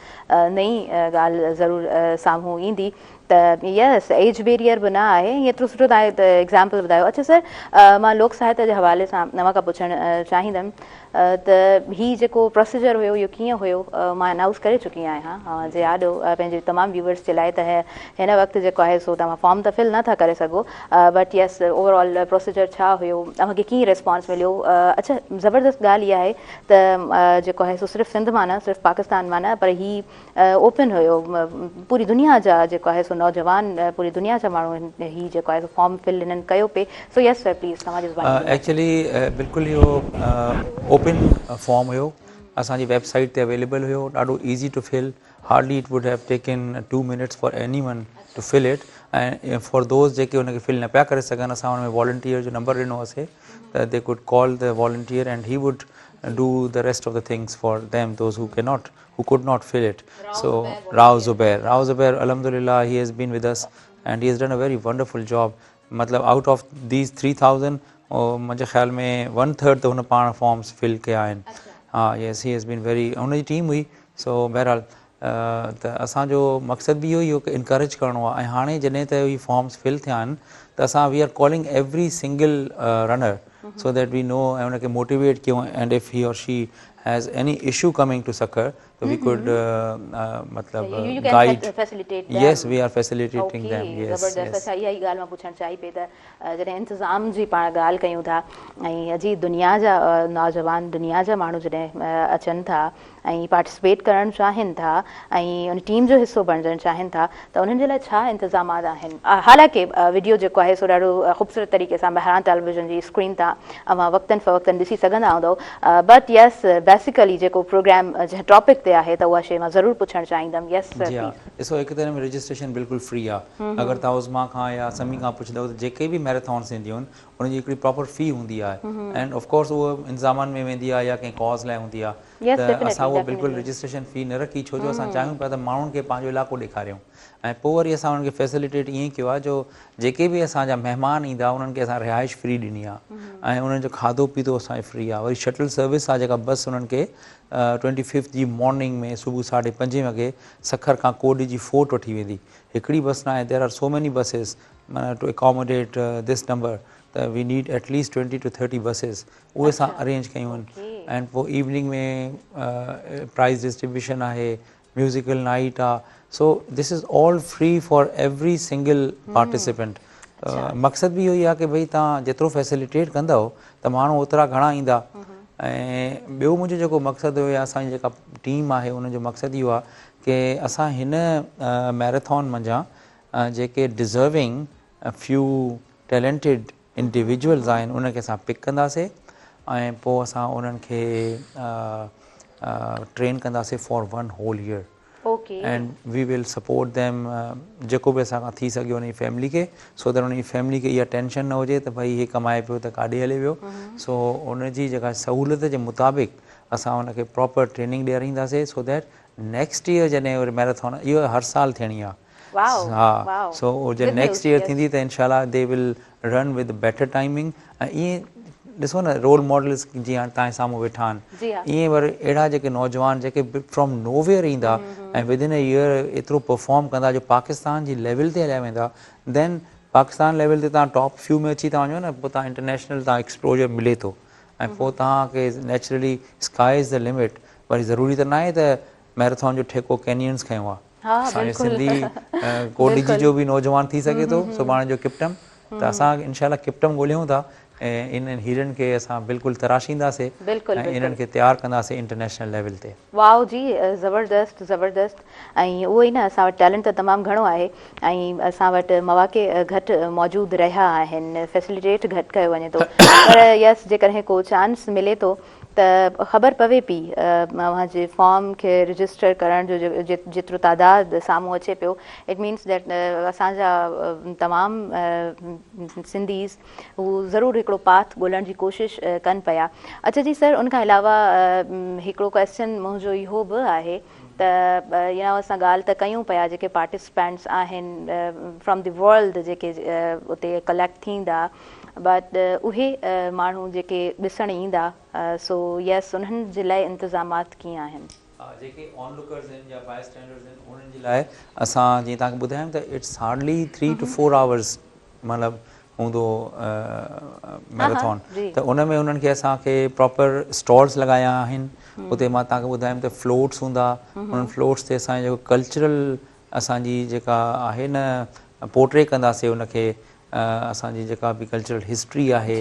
नई ॻाल्हि ज़रूरु साम्हूं ईंदी त यस एज बैरियर बि न आहे एतिरो सुठो तव्हां एग्ज़ाम्पल ॿुधायो। अच्छा सर मां लोक सहायता जे हवाले सां तव्हां खां पुछणु चाहींदमि त हीउ जेको प्रोसीजर हुयो इहो कीअं हुयो मां अनाउंस करे चुकी आहियां जे यादि हो पंहिंजे तमामु व्यूवर्स जे लाइ त हिन वक़्तु जेको आहे सो तव्हां फॉर्म त फिल नथा करे सघो बट यस ओवरऑल प्रोसीजर छा हुयो तव्हांखे कीअं रिस्पॉन्स मिलियो। अच्छा ज़बरदस्त ॻाल्हि इहा आहे त जेको आहे सो सिर्फ़ु सिंध मां न सिर्फ़ु पाकिस्तान मां न पर हीउ ओपन हुयो पूरी दुनिया जा जेको आहे सो नौजवान पूरी दुनिया जा माण्हू हीउ जेको आहे सो फॉर्म फिल हिननि कयो पिए। सो यस सर प्लीज़ तव्हांजी ज़ुबानी एक्चुअली बिल्कुलु इहो ओपन फॉर्म हुयो असांजी वेबसाइट ते अवेलेबल हुयो ॾाढो easy to fill hardly it would have taken 2 minutes for anyone to fill it ऐं फॉर दोज़ जेके हुनखे फिल न पिया करे सघनि असां हुन में वॉलंटियर जो नंबर ॾिनो हुओसीं त they could call the volunteer and he would do the rest of the things for them those who could not fill it. So Rao Zubair alhamdulillah he has been with us and he has done a very wonderful job. matlab out of these 3000 मुंहिंजे ख़्याल में 1/3 त हुन पाण forms fill कया आहिनि। हा yes he has been very हुनजी टीम हुई। सो बहरहाल त असांजो मक़सदु बि इहो ई हो की इनकरेज करिणो आहे ऐं हाणे जॾहिं त इहे फॉर्म्स फिल थिया आहिनि त असां we are calling every single runner so that we know ऐं उनखे मोटिवेट कयूं and if he or she has any issue coming to Sakhar so we could matlab guide facilitate them. Yes we are facilitating them. Yes ज़बरदस्त। अच्छा इहा ई ॻाल्हि मां पुछणु चाही पई त जॾहिं इंतिज़ाम जी पाण ॻाल्हि कयूं था ऐं अॼु दुनिया जा नौजवान दुनिया जा माण्हू जॾहिं अचनि था ऐं पार्टिसिपेट करणु चाहिनि था ऐं उन टीम जो हिसो बणजणु चाहिनि था त उन्हनि जे लाइ छा इंतिज़ामात आहिनि। हालांकि वीडियो जेको आहे सो ॾाढो ख़ूबसूरत तरीक़े सां ॿाहिरां टेलीविज़न जी स्क्रीन तां अवां वक़्तनि फ़वक़्तनि ॾिसी सघंदा हूंदव बट यस बेसिकली जेको प्रोग्राम जंहिं टॉपिक ते आहे त उहा शइ मां ज़रूरु पुछणु चाहींदमि। यस ॾिसो हिकु तरह में रजिस्ट्रेशन बिल्कुलु फ्री आहे। अगरि तव्हां उज़मा खां या समी खां पुछंदव त जेके बि मैराथॉन्स ईंदियूं आहिनि उनजी हिकिड़ी प्रॉपर फ़ी हूंदी आहे एंड ऑफकोर्स उहो इंतिज़ामनि में वेंदी आहे या कंहिं कॉज़ लाइ हूंदी आहे त असां उहो बिल्कुलु रजिस्ट्रेशन फ़ी न रखी छो जो असां चाहियूं पिया त माण्हुनि खे पंहिंजो इलाइक़ो ॾेखारियूं ऐं पोइ वरी असां उन्हनि खे फैसिलिटेट ईअं कयो आहे जो जेके बि असांजा महिमान ईंदा उन्हनि खे असां रिहाइश फ्री ॾिनी आहे ऐं उन्हनि जो खाधो पीतो असांजो फ्री आहे। वरी शटल सर्विस आहे जेका बस उन्हनि खे 25 जी मॉर्निंग में सुबुह 5:30 वॻे सखर खां कोडी जी फोर्ट वठी वेंदी। हिकिड़ी बस न आहे there are so many buses to accommodate this number त we need at least 20 to 30 buses उहे असां अरेंज कयूं आहिनि एंड पोइ इवनिंग में प्राइज़ डिस्ट्रीब्यूशन आहे म्यूज़िकल नाइट आहे। So this is all free for every single participant. मक़सदु बि इहो ई आहे की भई तव्हां जेतिरो फैसिलिटेट कंदव त माण्हू ओतिरा घणा ईंदा ऐं ॿियो मुंहिंजो जेको मक़सदु हुयो या असांजी जेका टीम आहे उनजो मक़सदु इहो आहे की असां हिन मैराथॉन मंझां जेके डिज़र्विंग फ्यू टैलेंटेड इंडिविजुअल्स आहिनि उनखे असां पिक कंदासीं ऐं पोइ असां उन्हनि खे ट्रेन कंदासीं for 1 whole year and we will support them जेको बि असां खां थी सघे उनजी फैमिली खे सो दैट उनजी फैमिली खे इहा टेंशन न हुजे त भई हीअ कमाए पियो त काॾे हले वियो। सो उनजी जेका सहूलियत जे मुताबिक़ असां हुनखे प्रॉपर ट्रेनिंग ॾियारींदासीं सो दैट नेक्स्ट ईयर जॾहिं वरी मैराथन इहो हर साल थियणी आहे Wow, हा wow. सो जॾहिं Good next news, year yes. थींदी त इनशाला they will run with better timing ऐं ईअं ॾिसो न रोल मॉडल्स जीअं हाणे तव्हांजे साम्हूं वेठा जी हा। आहिनि ईअं वरी अहिड़ा जेके नौजवान जेके फ्रॉम नोवेयर ईंदा ऐं विदिन अ ईयर एतिरो परफॉर्म कंदा जो पाकिस्तान जी लेवल ते हलिया वेंदा देन पाकिस्तान लेवल ते तव्हां टॉप फ्यू में अची था वञो न पोइ तव्हां इंटरनेशनल तव्हां एक्सपोजर मिले थो ऐं पोइ तव्हांखे naturally sky is the limit वरी ज़रूरी त न आहे त मैराथन जो ठेको कैनियंस खयों आहे हा, असांजे बिल्कुलु। सिंधी कोडिजी जो बि नौजवान थी सघे थो सुभाणे जो किप्टम त असां इनशाला किप्टम ॻोल्हियूं था ऐं इन्हनि हीरनि खे असां बिल्कुलु तराशींदासीं बिल्कुलु, ऐं बिल्कुलु। इन्हनि खे तयारु कंदासीं इंटरनेशनल लेवल ते वाओ जी ज़बरदस्त ज़बरदस्त ऐं उहो ई न असां वटि टैलेंट त तमामु घणो आहे ऐं असां वटि मौक़े घटि मौजूदु रहिया आहिनि फैसिलिटेट घटि कयो वञे थो पर यस जेकॾहिं को चांस मिले थो त ख़बर पवे पई जे फॉर्म खे रजिस्टर करण जो जेतिरो तादादु साम्हूं अचे पियो इट मीन्स दैट असांजा तमामु सिंधीज़ हू ज़रूरु हिकिड़ो पाथ ॻोल्हण जी कोशिशि कनि पिया अच्छा जी सर उनखां अलावा हिकिड़ो क्वेश्चन मुंहिंजो इहो बि आहे त असां ॻाल्हि त कयूं पिया जेके पार्टिसिपेंट्स आहिनि फ्रॉम द वर्ल्ड जेके उते कलेक्ट थींदा बट उहे माण्हू जेके ॾिसणु ईंदा सो यस उन्हनि जे लाइ इंतिज़ामात कीअं आहिनि जेके ऑनलुकर्स आहिनि या बाय स्टैंडर्ड्स आहिनि उन्हनि जे लाइ असां जीअं तव्हांखे ॿुधायूं त इट्स हार्डली 3 to 4 hours मतिलबु हूंदो मैराथन त उन में उन्हनि खे असांखे प्रॉपर स्टॉल्स लॻाया आहिनि उते मां तव्हांखे ॿुधायमि त फ्लोट्स हूंदा उन्हनि फ्लोट्स ते असांजो जेको कल्चरल असांजी जेका आहे न पोर्ट्रे कंदासीं उनखे असांजी जेका बि कल्चरल हिस्ट्री आहे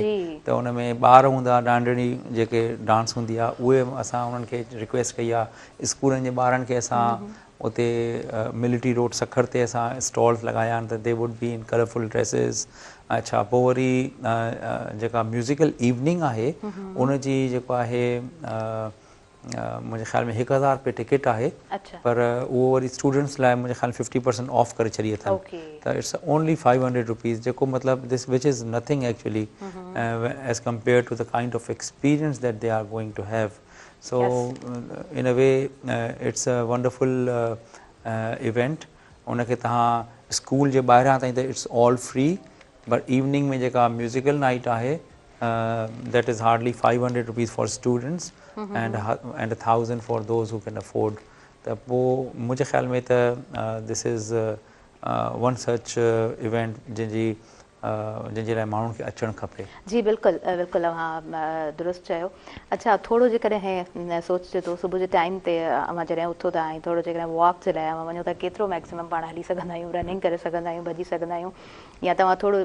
त उन में ॿार हूंदा डांडड़ी जेके डांस हूंदी आहे उहे असां उन्हनि खे रिक्वेस्ट कई आहे स्कूलनि जे ॿारनि खे असां उते मिलिट्री रोड सखर ते असां स्टॉल्स लॻाया आहिनि त they would be in colourful dresses अच्छा पोइ वरी जेका म्यूज़िकल इवनिंग आहे उनजी जेको आहे मुंहिंजे ख़्याल में 1000 रुपए टिकट आहे पर उहो वरी स्टूडेंट्स लाइ मुंहिंजे ख़्याल 50% ऑफ करे छॾी अथनि त इट्स ओनली 500 रुपीज़ जेको मतिलबु this which is nothing actually as compared to the kind of experience that they are going to have so in a way it's a wonderful event उनखे तव्हां स्कूल जे ॿाहिरां ताईं त it's all free but evening में जेका musical night आहे that is hardly 500 rupees for students and 1000 for those who can afford त पोइ मुंहिंजे ख़्याल में त this is one such event जंहिंजे लाइ माण्हुनि खे अचणु खपे जी बिल्कुलु बिल्कुलु हा दुरुस्त चयो अच्छा थोरो जेकॾहिं सोचे थो सुबुह जे टाइम ते अवां जॾहिं उथो था ऐं थोरो जेकॾहिं वॉक जे लाइ वञो त केतिरो मैक्सिमम पाण हली सघंदा आहियूं रनिंग करे सघंदा आहियूं भॼी सघंदा आहियूं या तव्हां थोरो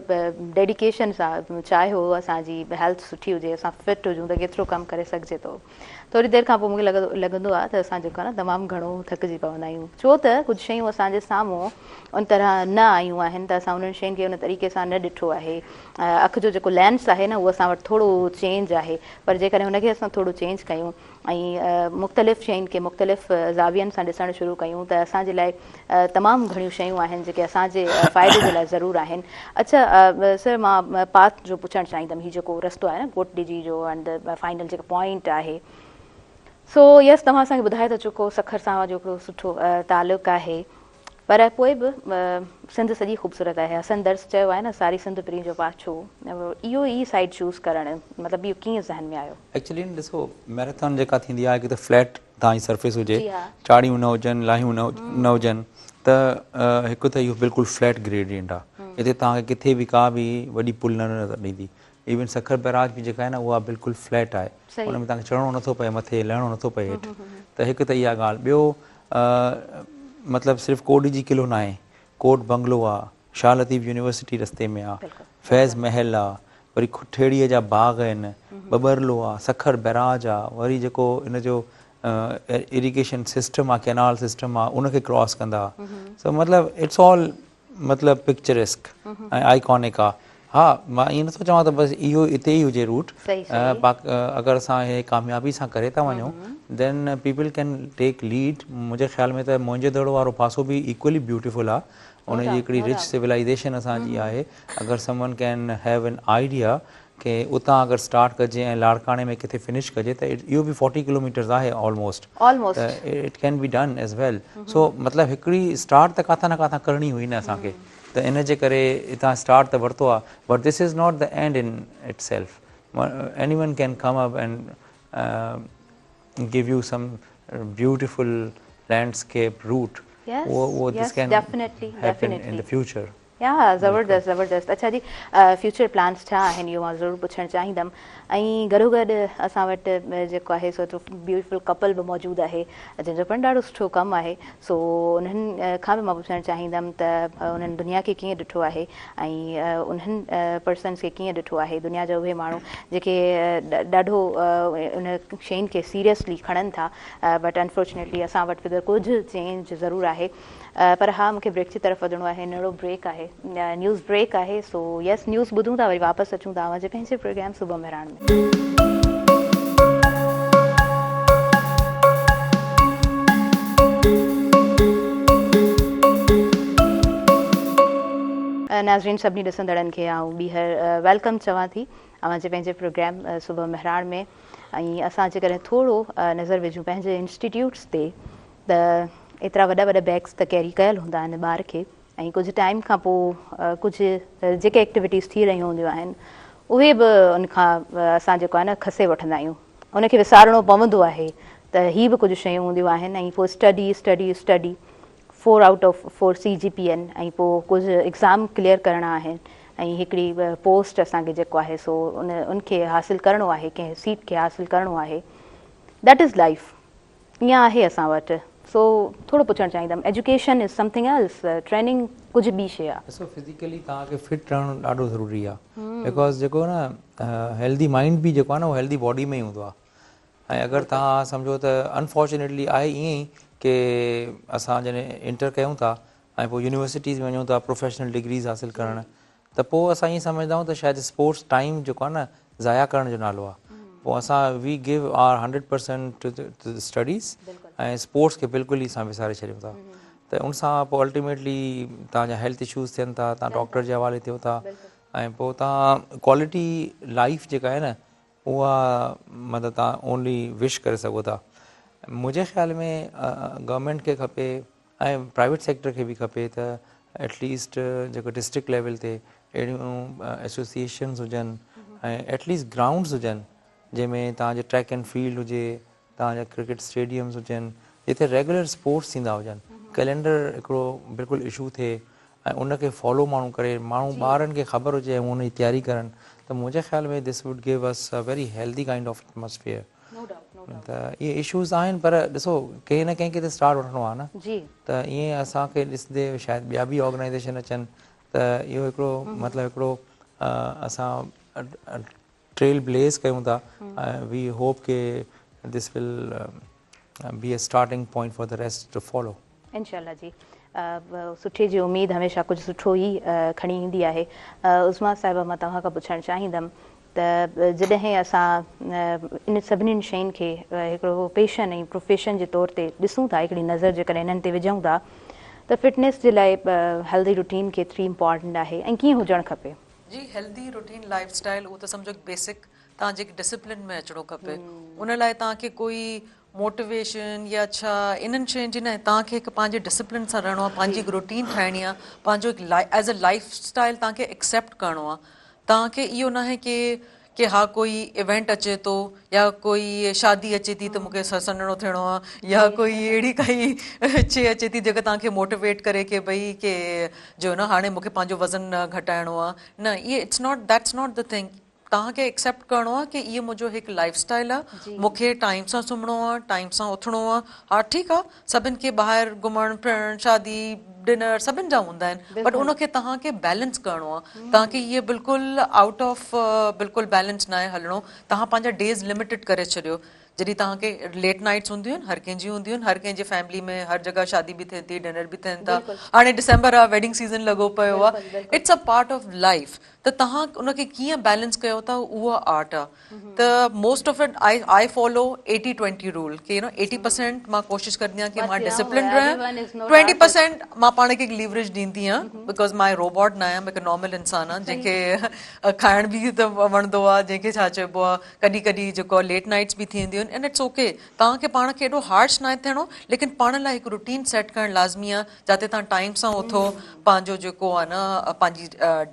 डेडिकेशन सां चाहियो असांजी हेल्थ सुठी हुजे असां फिट हुजूं त केतिरो कमु करे सघिजे थो थोरी देरि खां पोइ मूंखे लॻंदो आहे त असां जेको आहे न तमामु घणो थकिजी पवंदा आहियूं छो त कुझु शयूं असांजे साम्हूं उन तरह न आयूं आहिनि त असां उन्हनि शयुनि खे उन तरीक़े सां न ॾिठो आहे अखि जो जेको लेंस आहे न उहो असां वटि थोरो चेंज आहे पर जेकॾहिं हुनखे असां थोरो चेंज कयूं ऐं मुख़्तलिफ़ शयुनि खे मुख़्तलिफ़ ज़ावियनि सां ॾिसणु शुरू कयूं त असांजे लाइ तमामु घणियूं शयूं आहिनि जेके असांजे फ़ाइदे जे लाइ ज़रूरु आहिनि अच्छा सर मां पाथ जो पुछणु चाहींदमि हीउ जेको रस्तो आहे न कोटडिजी जो एंड द फाइनल जेको पॉइंट आहे सो यस तव्हां असांखे ॿुधाए था चुको सखर सां हिकिड़ो सुठो तालुक़ु आहे पर पोइ बि सिंध सॼी ख़ूबसूरत आहे हसन दर्स चयो आहे न सारी सिंध पिरी जो पाछो इहो ई साइड चूज़ करणु मतिलबु इहो कीअं ज़हन में आयो एक्चुअली ॾिसो मैराथन जेका थींदी आहे कि त फ्लैट तव्हांजी सरफेस हुजे चाड़ियूं न हुजनि लाहियूं न हुजनि त हिकु त इहो बिल्कुलु फ्लैट ग्रेडियंट आहे हिते तव्हांखे किथे बि का बि वॾी पुल न नज़र ॾींदी इवन सखर बैराज बि जेका आहे न उहा बिल्कुलु फ्लैट आहे हुन में तव्हांखे चढ़णो नथो पए मथे लहिणो नथो पए हेठि त हिकु त इहा ॻाल्हि ॿियो मतिलबु सिर्फ़ु कोडिजी किलो न आहे कोट बंगलो आहे शाह लतीफ़ यूनिवर्सिटी रस्ते में आहे फैज़ महल आहे वरी खुठेड़ीअ जा बाग आहिनि बबरलो आहे सखर बैराज आहे वरी जेको इन जो इरिगेशन सिस्टम आहे कैनाल सिस्टम आहे उनखे क्रॉस कंदा सो मतिलबु इट्स ऑल मतिलबु पिक्चरिस्क ऐं आइकॉनिक आहे हा मां ईअं नथो चवां त बसि इहो हिते ई हुजे रूट अगरि असां इहे कामयाबी सां करे था वञूं देन पीपल कैन टेक लीड मुंहिंजे ख़्याल में त मुंहिंजे दड़ वारो पासो बि इक्वली ब्यूटिफुल आहे उनजी हिकिड़ी रिच सिविलाइज़ेशन असांजी आहे अगरि someone can have an idea कि उतां अगरि स्टार्ट कजे ऐं लाड़काणे में किथे फिनिश कजे त इहो बि 40 किलोमीटर्स आहे almost it can be done as well so मतिलबु हिकिड़ी स्टार्ट त काथां न काथां करणी हुई न असांखे त इन जे करे हितां स्टार्ट त वरितो आहे but this is not the end in itself anyone can come up and give you some beautiful landscape route this can happen in the future ज़बरदस्त ज़बरदस्त अच्छा जी फ्यूचर प्लान्स छा आहिनि इहो मां ज़रूरु पुछणु चाहींदमि ऐं गॾो गॾु असां वटि जेको आहे सो ब्यूटिफुल कपल बि मौजूदु आहे जंहिंजो पिणु ॾाढो सुठो कमु आहे सो उन्हनि खां बि मां पुछणु चाहींदमि त उन्हनि दुनिया खे कीअं ॾिठो आहे ऐं उन्हनि पर्सन्स खे कीअं ॾिठो आहे दुनिया जा उहे माण्हू जेके ॾाढो उन शयुनि खे सीरियसली खणनि था बट अनफॉर्चुनेटली असां वटि फिगर कुझु चेंज ज़रूरु आहे पर हा मूंखे ब्रेक जी तरफ़ वधिणो आहे नंढिड़ो ब्रेक आहे न्यूज़ ब्रेक आहे सो यस न्यूज़ ॿुधूं था वरी वापसि अचूं था मुंहिंजे पंहिंजे प्रोग्राम सुबुह मेहरान में नाज़रीन सभिनी ॾिसंदड़नि खे आउं ॿीहर वेलकम चवां थी मुंहिंजे पंहिंजे प्रोग्राम सुबुह मेहरान में ऐं असां जेकॾहिं थोरो नज़र विझूं पंहिंजे इंस्टीट्यूट्स ते त एतिरा वॾा वॾा बैग्स त कैरी कयल हूंदा आहिनि ॿार खे ऐं कुझु टाइम खां पोइ कुझु जेके एक्टिविटीज़ थी रहियूं हूंदियूं आहिनि उहे बि उनखां असां जेको आहे न खसे वठंदा आहियूं उनखे विसारणो पवंदो आहे त हीअ बि कुझु शयूं हूंदियूं आहिनि ऐं पोइ स्टडी 4 आउट ऑफ 4 CGPN ऐं पोइ कुझु एग्ज़ाम क्लियर करणा आहिनि ऐं हिकिड़ी पोस्ट असांखे जेको आहे सो उनखे हासिलु करिणो आहे कंहिं सीट खे हासिलु करिणो आहे दैट इज़ लाइफ ईअं आहे असां वटि सो थोरो पुछणु चाहींदमि education is something else training कुझु ॿी शइ आहे ॾिसो फिज़िकली तव्हांखे फिट रहणु ॾाढो ज़रूरी आहे बिकॉज़ जेको न हेल्दी माइंड बि जेको आहे न उहो हेल्दी बॉडी में ई हूंदो आहे ऐं अगरि तव्हां सम्झो त अनफॉर्चुनेटली आहे ईअं ई की असां जॾहिं इंटर कयूं था ऐं पोइ यूनिवर्सिटीज़ में वञूं था प्रोफेशनल डिग्रीज़ हासिलु करणु त पोइ असां ईअं सम्झंदा आहियूं त शायदि स्पोर्ट्स टाइम जेको आहे न ज़ाया करण जो नालो आहे पोइ असां we give are 100% to the studies ऐं स्पोर्ट्स खे बिल्कुलु ई असां विसारे छॾियूं था त उन सां पोइ अल्टीमेटली तव्हांजा हेल्थ इशूज़ थियनि था तव्हां डॉक्टर जे हवाले थियो था ऐं पोइ तव्हां क्वालिटी लाइफ जेका आहे न उहा मतिलबु तव्हां ओनली विश करे सघो था मुंहिंजे ख़्याल में गवर्नमेंट खे खपे ऐं प्राइवेट सेक्टर खे बि खपे त एटलीस्ट जेको डिस्ट्रिक्ट लेवल ते अहिड़ियूं एसोसिएशन्स हुजनि ऐं एटलीस्ट ग्राउंड्स हुजनि जंहिंमें तव्हांजो ट्रैक एंड फील्ड हुजे तव्हांजा क्रिकेट स्टेडियम्स हुजनि जिते रेगुलर स्पोर्ट्स थींदा हुजनि कैलेंडर हिकिड़ो बिल्कुलु इशू थिए ऐं उनखे फॉलो माण्हू करे माण्हू ॿारनि खे ख़बर हुजे ऐं उनजी तयारी करनि त मुंहिंजे ख़्याल में this would give us a very healthy kind of atmosphere त इहे इशूज़ आहिनि पर ॾिसो कंहिं न कंहिंखे त स्टार्ट वठिणो आहे न त ईअं असांखे ॾिसंदे शायदि ॿिया बि ऑर्गनाइज़ेशन अचनि त इहो हिकिड़ो मतिलबु हिकिड़ो असां ट्रेल ब्लेस कयूं था वी होप के this will be a starting point for the rest to follow इंशाल्लाह जी सुठे जी उमेदु हमेशह कुझु सुठो ई खणी ईंदी आहे उस्मा साहिबा मां तव्हां खां पुछणु चाहींदमि त जॾहिं असां इन सभिनीनि शयुनि खे हिकिड़ो पैशन ऐं प्रोफेशन जे तौर ते ॾिसूं था हिकिड़ी नज़र जेकॾहिं इन्हनि ते विझूं था त फिटनेस जे लाइ हेल्दी रूटीन केतिरी इम्पॉर्टेंट आहे ऐं कीअं हुजणु खपे जी हेल्दी रूटीन लाइफ स्टाइल उहो त सम्झो बेसिक तव्हां जेके डिसिप्लिन में अचिणो खपे उन लाइ तव्हांखे कोई मोटिवेशन या छा इन्हनि शयुनि जी न तव्हांखे हिकु पंहिंजे डिसिप्लिन सां रहणो आहे पंहिंजी हिकु रूटीन ठाहिणी आहे पंहिंजो हिकु एज़ अ लाइफ स्टाइल तव्हांखे एक्सेप्ट करिणो आहे तव्हांखे इहो न आहे की हा कोई इवेंट अचे थो या कोई शादी अचे थी त मूंखे सन्हड़ो थियणो आहे या कोई अहिड़ी काई शइ अचे थी जेका तव्हांखे मोटिवेट करे की भई की जो न हाणे मूंखे पंहिंजो वज़न घटाइणो आहे न इहे दैट्स नॉट द थिंग तव्हांखे एक्सेप्ट करिणो आहे की इहो मुंहिंजो हिकु लाइफ स्टाइल आहे मूंखे टाइम सां सुम्हणो आहे टाइम सां उथणो आहे हा ठीकु आहे सभिनि खे ॿाहिरि घुमणु फिरणु शादी डिनर सभिनि जा हूंदा आहिनि बट उनखे तव्हांखे बैलेंस करिणो आहे तव्हांखे इहे बिल्कुलु आउट ऑफ बिल्कुलु बैलेंस न आहे हलणो तव्हां पंहिंजा डेज़ लिमिटेड करे छॾियो जॾहिं तव्हांखे लेट नाइट्स हूंदियूं आहिनि हर कंहिंजी हूंदियूं आहिनि हर कंहिंजे फैमिली में हर जॻह शादी बि थिए थी डिनर बि थियनि था हाणे डिसेंबर आहे वेडिंग सीज़न लॻो पियो आहे it's a part of life त तव्हां उनखे कीअं बैलेंस कयो था उहा आर्ट आहे त most of it I follow 80-20 rule कि 80% मां कोशिशि कंदी आहियां कि मां डिसिप्लिन रहियां 20% मां पाण खे लीवरेज ॾींदी आहियां बिकॉज़ मां रोबोट न आहियां हिकु नॉर्मल इंसान आहे जंहिंखे खाइण बि त वणंदो आहे जंहिंखे छा चइबो आहे कॾहिं कॾहिं जेको आहे लेट नाइट्स बि थींदियूं आहिनि एंड इट्स ओके तव्हांखे पाण खे एॾो हार्श न थियणो लेकिन पाण लाइ हिकु रूटीन सेट करणु लाज़मी आहे जिते तव्हां टाइम सां उथो पंहिंजो जेको आहे न पंहिंजी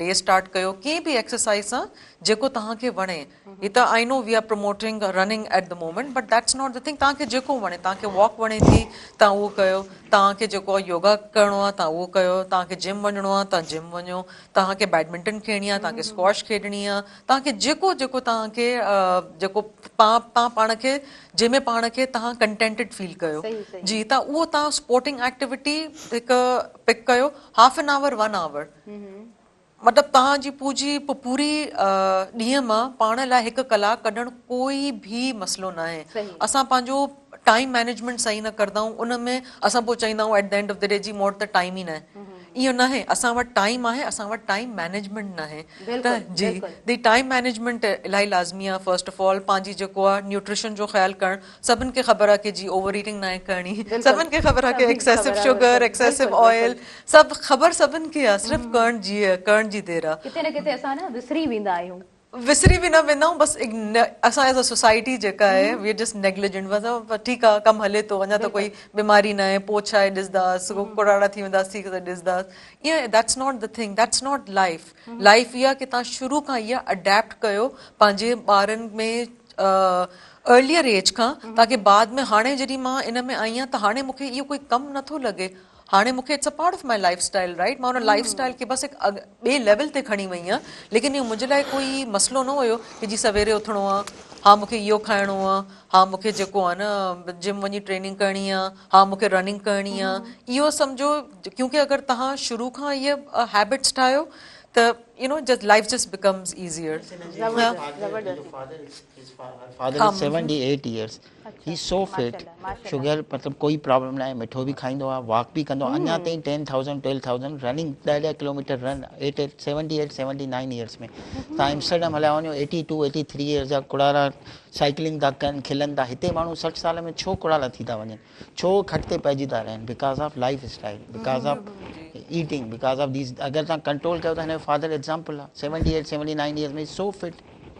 डे स्टार्ट कयो कंहिं बि एक्सरसाइज सां जेको तव्हांखे वणे ही त I know we are promoting running at the moment but that's not the thing तव्हांखे जेको वणे तव्हांखे वॉक वणे थी तव्हां उहो कयो तव्हांखे जेको आहे योगा करिणो आहे तव्हां उहो कयो तव्हांखे जिम वञिणो आहे तव्हां जिम वञो तव्हांखे बैडमिंटन खेॾणी आहे तव्हांखे स्क्वॉश खेॾणी आहे तव्हांखे जेको जेको तव्हांखे जेको तव्हां पाण खे जंहिंमें पाण खे तव्हां कंटेंटेड फील कयो जी त उहो तव्हां स्पोर्टिंग एक्टिविटी हिकु पिक कयो हाफ एन आवर 1 आवर मतिलबु तव्हांजी पूरी ॾींहं मां पाण लाइ 1 कलाक कढणु कोई बि मसइलो न आहे असां पंहिंजो टाइम मैनेजमेंट सही न कंदा आहियूं उन में असां पोइ चईंदा आहियूं at the end of the day जी मूं वटि त टाइम ई न आहे इहो न आहे असां वटि टाइम आहे असां वटि टाइम मैनेजमेंट न आहे त जी दी टाइम मैनेजमेंट इलाही लाज़मी आहे फर्स्ट ऑफ ऑल पंहिंजी जेको आहे न्यूट्रिशन जो ख़्यालु करणु सभिनि खे ख़बर आहे कि जी ओवर ईटिंग न आहे करणी सभिनि खे ख़बर आहे कि एक्सेसिव शुगर एक्सेसिव ऑयल सभु ख़बर सभिनि खे आहे सिर्फ़ु करण जी देरि आहे किथे न किथे असां न विसरी वेंदा आहियूं विसरी बि न वेंदा आहियूं बसि असां एज़ अ सोसाइटी जेका आहे वी आर जस्ट नेग्लिजेंट मतिलबु ठीकु आहे कमु हले थो अञा त कोई बीमारी न आहे पोइ छा आहे ॾिसंदासीं कुराड़ा थी वेंदासीं त ॾिसंदासीं ईअं that's not the thing that's not life इहा की तव्हां शुरू खां इहा अडेप्ट कयो पंहिंजे ॿारनि में अर्लियर एज खां ताकी बाद में हाणे जॾहिं मां इन में आई आहियां त हाणे मूंखे इहो कोई कमु नथो लॻे हाणे मूंखे it's a part of my life style right मां हुन लाइफ स्टाइल खे बसि हिकु ॿिए लेवल ते खणी वई आहियां लेकिन इहो मुंहिंजे लाइ कोई मसइलो न हुयो कि जी सवेरे उथिणो आहे हा मूंखे इहो खाइणो आहे हा मूंखे जेको आहे न जिम वञी ट्रेनिंग करणी आहे हा मूंखे रनिंग करणी आहे इहो सम्झो क्योंकि अगरि तव्हां शुरू खां इहे हैबिट्स ठाहियो त just life just becomes easier. His father is 78 years. He's so fit. Sugar मतलब कोई प्रॉब्लम ना है मिठो भी खाइंदो आहे वॉक भी कंदो अन्या ताईं 10,000 12,000 रनिंग 10 किलोमीटर रन 78 79 इयर्स में तव्हां एम्स्टरडम हलिया वञो 82 83 इयर्स जा कुड़ारा साइकिलिंग था कनि खिलनि था हिते माण्हू 60 साल में छो कुड़ाला थी था वञनि छो खटते पइजी था रहनि because of life style because of eating because of these अगरि तव्हां कंट्रोल कयो त हिन जो फादर एग्जाम्पल आहे 78 79 इयर्स में सो फिट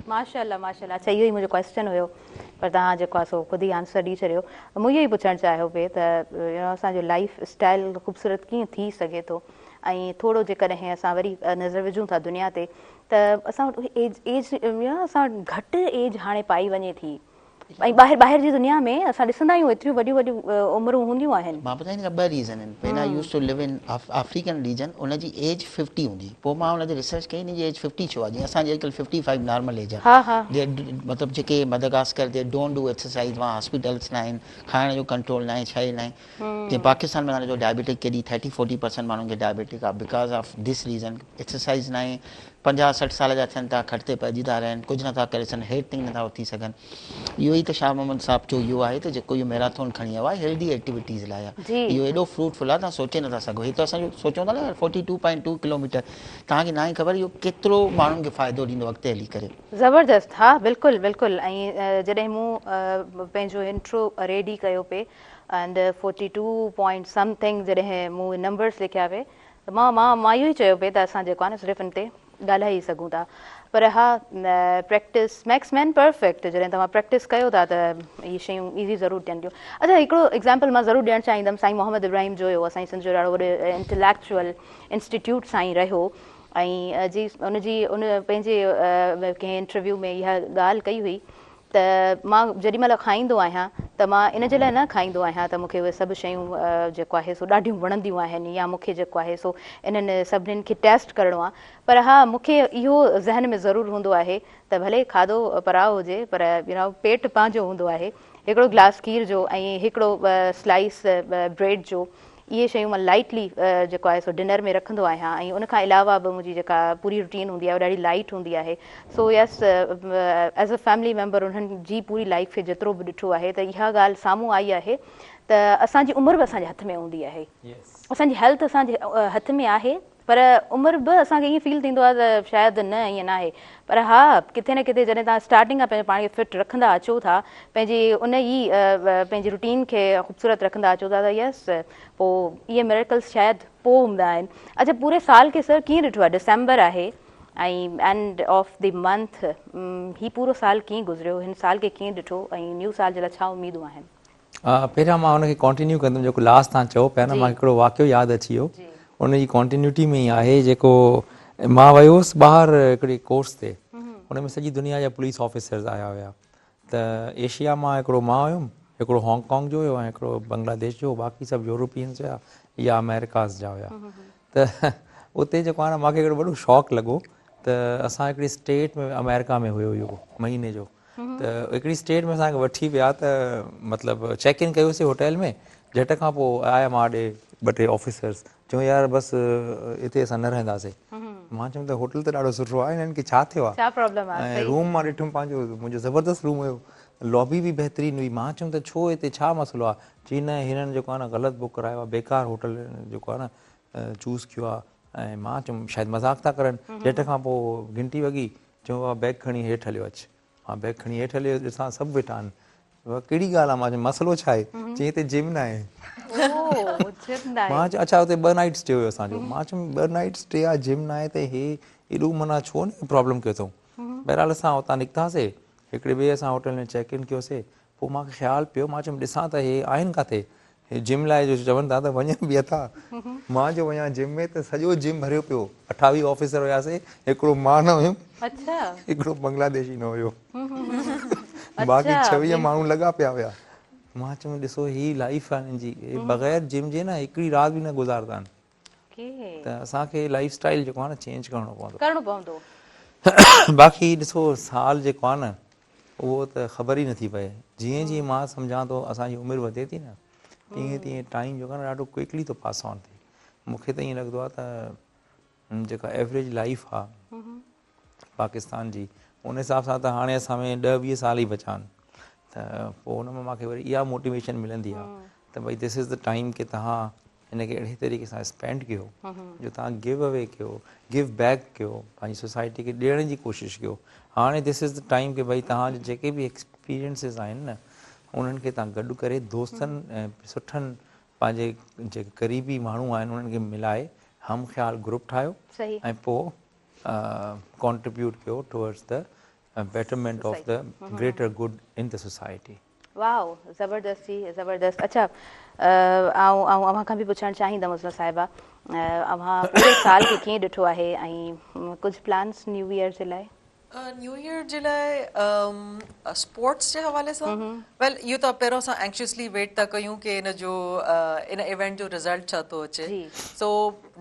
माशाल्लाह माशाल्लाह अच्छा इहो ई मुंहिंजो क्वेश्चन हुयो पर तव्हां जेको आहे सो ख़ुदि ई आंसर ॾेई छॾियो मूं इहो ई पुछणु चाहियो पिए त असांजो लाइफ स्टाइल ख़ूबसूरत कीअं थी सघे थो ऐं थोरो जेकॾहिं असां वरी नज़र विझूं था दुनिया ते त असां वटि एज असां वटि घटि एज हाणे पाई वञे थी ऐं ॿाहिरि जी दुनिया में असां ॾिसंदा आहियूं एतिरियूं वॾियूं वॾियूं उमिरूं हूंदियूं आहिनि मां ॿुधाईंदी ॿ रीज़न आहिनि पहिरियां use to live in African region उनजी एज 50 हूंदी पोइ मां हुनजी रिसर्च कई हिनजी एज 50 छो आहे जीअं असांजी अॼुकल्ह 55 नॉर्मल एज आहे मतिलबु जेके मदगास्कर जे डोंट डू एक्सरसाइज वहाँ हॉस्पिटल्स न आहिनि खाइण जो कंट्रोल न आहे शइ न आहे जीअं पाकिस्तान में हाणे जो डायबिटिक केॾी 30-40% माण्हुनि खे डायबिटिक आहे because of this reason exercise न आहे 50-60 साल जा थियनि था खटते पइजी था रहनि कुझु नथा करे सघनि हेठि ताईं नथा उथी सघनि इहो ई त शाह मोहम्मद साहब जो इहो आहे त जेको इहो मैराथन खणी आयो आहे हेल्दी एक्टिविटीज़ लाइ आहे इहो एॾो फ्रूटफुल आहे तव्हां सोचे नथा सघो हीअ त असांजो सोचूं था न 42.2 किलोमीटर तव्हांखे ना आहे ख़बर इहो केतिरो माण्हुनि खे फ़ाइदो ॾींदो अॻिते हली करे ज़बरदस्त हा बिल्कुलु बिल्कुलु ऐं जॾहिं मूं पंहिंजो इंट्रो रेडी कयो पिए एंड 42 पॉइंट समथिंग जॾहिं मूं नंबर्स लिखिया पिए त मां इहो ई चयो पिए त असां जेको आहे न सिर्फ़ु इन ते ॻाल्हाए सघूं था पर हा प्रैक्टिस मैक्स मैन परफेक्ट जॾहिं तव्हां प्रैक्टिस कयो था त इहे शयूं ईज़ी ज़रूरु थियनि थियूं अच्छा हिकिड़ो एग्ज़ाम्पल मां ज़रूरु ॾियणु चाहींदमि साईं मोहम्मद इब्राहिम जो हुयो असांजी सिंध जो ॾाढो वॾो इंटलेक्चुअल इंस्टीट्यूट साईं रहियो ऐं जी उन पंहिंजे कंहिं इंटरव्यू में इहा ॻाल्हि कई हुई त मां जेॾीमहिल खाईंदो आहियां त मां इन जे लाइ न खाईंदो आहियां त मूंखे उहे सभु शयूं जेको आहे सो ॾाढियूं वणंदियूं आहिनि या मूंखे जेको आहे सो इन्हनि सभिनीनि खे टेस्ट करिणो आहे पर हा मूंखे इहो ज़हन में ज़रूरु हूंदो आहे त भले खाधो पराओ हुजे पर पेट पंहिंजो हूंदो आहे हिकिड़ो गिलास खीर जो ऐं हिकिड़ो स्लाइस ब्रेड जो इहे शयूं मां लाइटली जेको आहे सो डिनर में रखंदो आहियां ऐं उनखां अलावा बि मुंहिंजी जेका पूरी रूटीन हूंदी आहे उहा ॾाढी लाइट हूंदी आहे so yes as a family member उन्हनि जी पूरी लाइफ खे जेतिरो बि ॾिठो आहे त इहा ॻाल्हि साम्हूं आई आहे त असांजी उमिरि बि असांजे हथ में हूंदी आहे असांजी हेल्थ असांजे हथ में आहे पर उमिरि बि असांखे ईअं फील थींदो आहे त शायदि न ईअं न आहे, पर हा किथे न किथे जॾहिं तव्हां स्टार्टिंग खां पंहिंजे पाण खे फिट रखंदा अचो था, पंहिंजी उन ई पंहिंजी रूटीन खे ख़ूबसूरत रखंदा अचो था, त यस पोइ इहे मिरेकल्स शायदि पोइ हूंदा आहिनि। अच्छा, पूरे साल खे सर कीअं ॾिठो आहे? डिसेंबर आहे ऐं एंड ऑफ द मंथ, ही पूरो साल कीअं गुज़रियो, हिन साल खे कीअं ॾिठो ऐं न्यू साल जे लाइ छा उमेदूं आहिनि? पहिरियां मां हुनखे कंटिन्यू कंदुमि जेको लास्ट तव्हां चओ पिया न, मां हिकिड़ो वाक़ियो यादि अची वियो, उनजी कंटिन्यूटी में ई आहे। जेको मां वियो हुउसि ॿाहिरि हिकिड़े कोर्स ते, हुन में सॼी दुनिया जा पुलिस ऑफिसर्स आया हुया। त एशिया मां हिकिड़ो मां हुयुमि, हिकिड़ो हांगकांग जो हुयो ऐं हिकिड़ो बांग्लादेश जो, बाक़ी सभु यूरोपियंस हुया या अमेरिकास जा हुया। त उते जेको आहे न, मूंखे हिकिड़ो वॾो शौक़ु लॻो त असां हिकिड़ी स्टेट में अमेरिका में हुयो इहो महीने जो, त हिकिड़ी स्टेट में असांखे वठी विया, त मतिलबु चेक इन कयोसीं होटल में। झटि खां पोइ आया मां ॾे ॿ टे ऑफिसर्स, चऊं यार बसि हिते असां न रहंदासीं। मां चयुमि त होटल त ॾाढो सुठो आहे, हिननि खे छा थियो आहे? छा प्रॉब्लम आहे? ऐं रूम मां ॾिठुमि पंहिंजो, मुंहिंजो ज़बरदस्त रूम हुयो, लॉबी बि बहितरीनु हुई। मां चयुमि त छो हिते छा मसइलो आहे? चई न हिननि जेको आहे न ग़लति बुक करायो आहे, बेकार होटल जेको आहे न चूज़ कयो आहे। ऐं मां चयुमि शायदि मज़ाक था करनि। झटि खां पोइ घंटी वॻी, चयूं आहे बैग खणी हेठि हलियो अचु। मां बैग खणी हेठि हलियो, ॾिसां सभु वेठा आहिनि। कहिड़ी ॻाल्हि आहे? मां चयुमि मसइलो छा आहे? चई हिते जिम न आहे। मां चयो अच्छा, हुते 2 नाइट स्टे हुयो असांजो। मां चयुमि 2 नाइट स्टे आहे, जिम न आहे, त हे एॾो माना छो न प्रॉब्लम कयो अथऊं? बहरहाल असां हुतां निकितासीं, हिकिड़े ॿिए असां होटल में चेक इन कयोसीं। पोइ मूंखे ख़्यालु पियो, मां चयुमि ॾिसां त हे आहिनि किथे, हे जिम लाइ जो चवनि था त वञनि बि अथा। मां जो वञा जिम में त सॼो जिम भरियो पियो, 28 ऑफिसर हुयासीं, हिकिड़ो मां न हुयुमि, हिकिड़ो बांग्लादेशी न हुयो, बाक़ी 26 माण्हू लॻा पिया हुया। मां चयुमि ॾिसो ही लाइफ आहे हिनजी, बग़ैर जिम जे न हिकिड़ी राति बि न गुज़ारंदा आहिनि। त असांखे लाइफ स्टाइल जेको आहे न चेंज करिणो पवंदो। बाक़ी ॾिसो साल जेको आहे न, उहो त ख़बर ई नथी पए। जीअं जीअं मां सम्झां थो असांजी उमिरि वधे थी न, तीअं तीअं टाइम जेको आहे न ॾाढो क्विकली थो पास ऑन थिए। मूंखे त ईअं लॻंदो आहे त जेका एवरेज लाइफ आहे पाकिस्तान जी, उन हिसाब सां त हाणे असां में 10-20 साल ई बचा आहिनि। त पोइ हुन में मूंखे वरी इहा मोटिवेशन मिलंदी आहे त भई दिस इज़ द टाइम की तव्हां हिनखे अहिड़े तरीक़े सां स्पेंड कयो जो तव्हां गिव अवे कयो, गिव बैक कयो, पंहिंजी सोसाइटी खे ॾियण जी कोशिशि कयो। हाणे दिस इज़ द टाइम की भई तव्हांजे जेके बि एक्सपीरियंसिस आहिनि न, उन्हनि खे तव्हां गॾु करे दोस्तनि ऐं सुठनि पंहिंजे जेके क़रीबी माण्हू आहिनि उन्हनि खे मिलाए हम ख़्याल ग्रुप ठाहियो ऐं पोइ कॉन्ट्रीब्यूट कयो towards the betterment of the greater good in the society. Wow, ज़बरदस्त जी, ज़बरदस्त। अच्छा, अव्हां खां बि पुछणु चाहींदमि उस्मा साहिबा, अव्हां पूरे साल खे कीअं ॾिठो आहे ऐं कुझु प्लान्स न्यू ईयर जे लाइ? न्यू ईयर जे लाइ स्पोर्ट्स जे हवाले सां वेल इहो त पहिरों असां एंक्शियसली वेट था कयूं कि इन जो इन इवेंट जो रिज़ल्ट छा थो अचे। So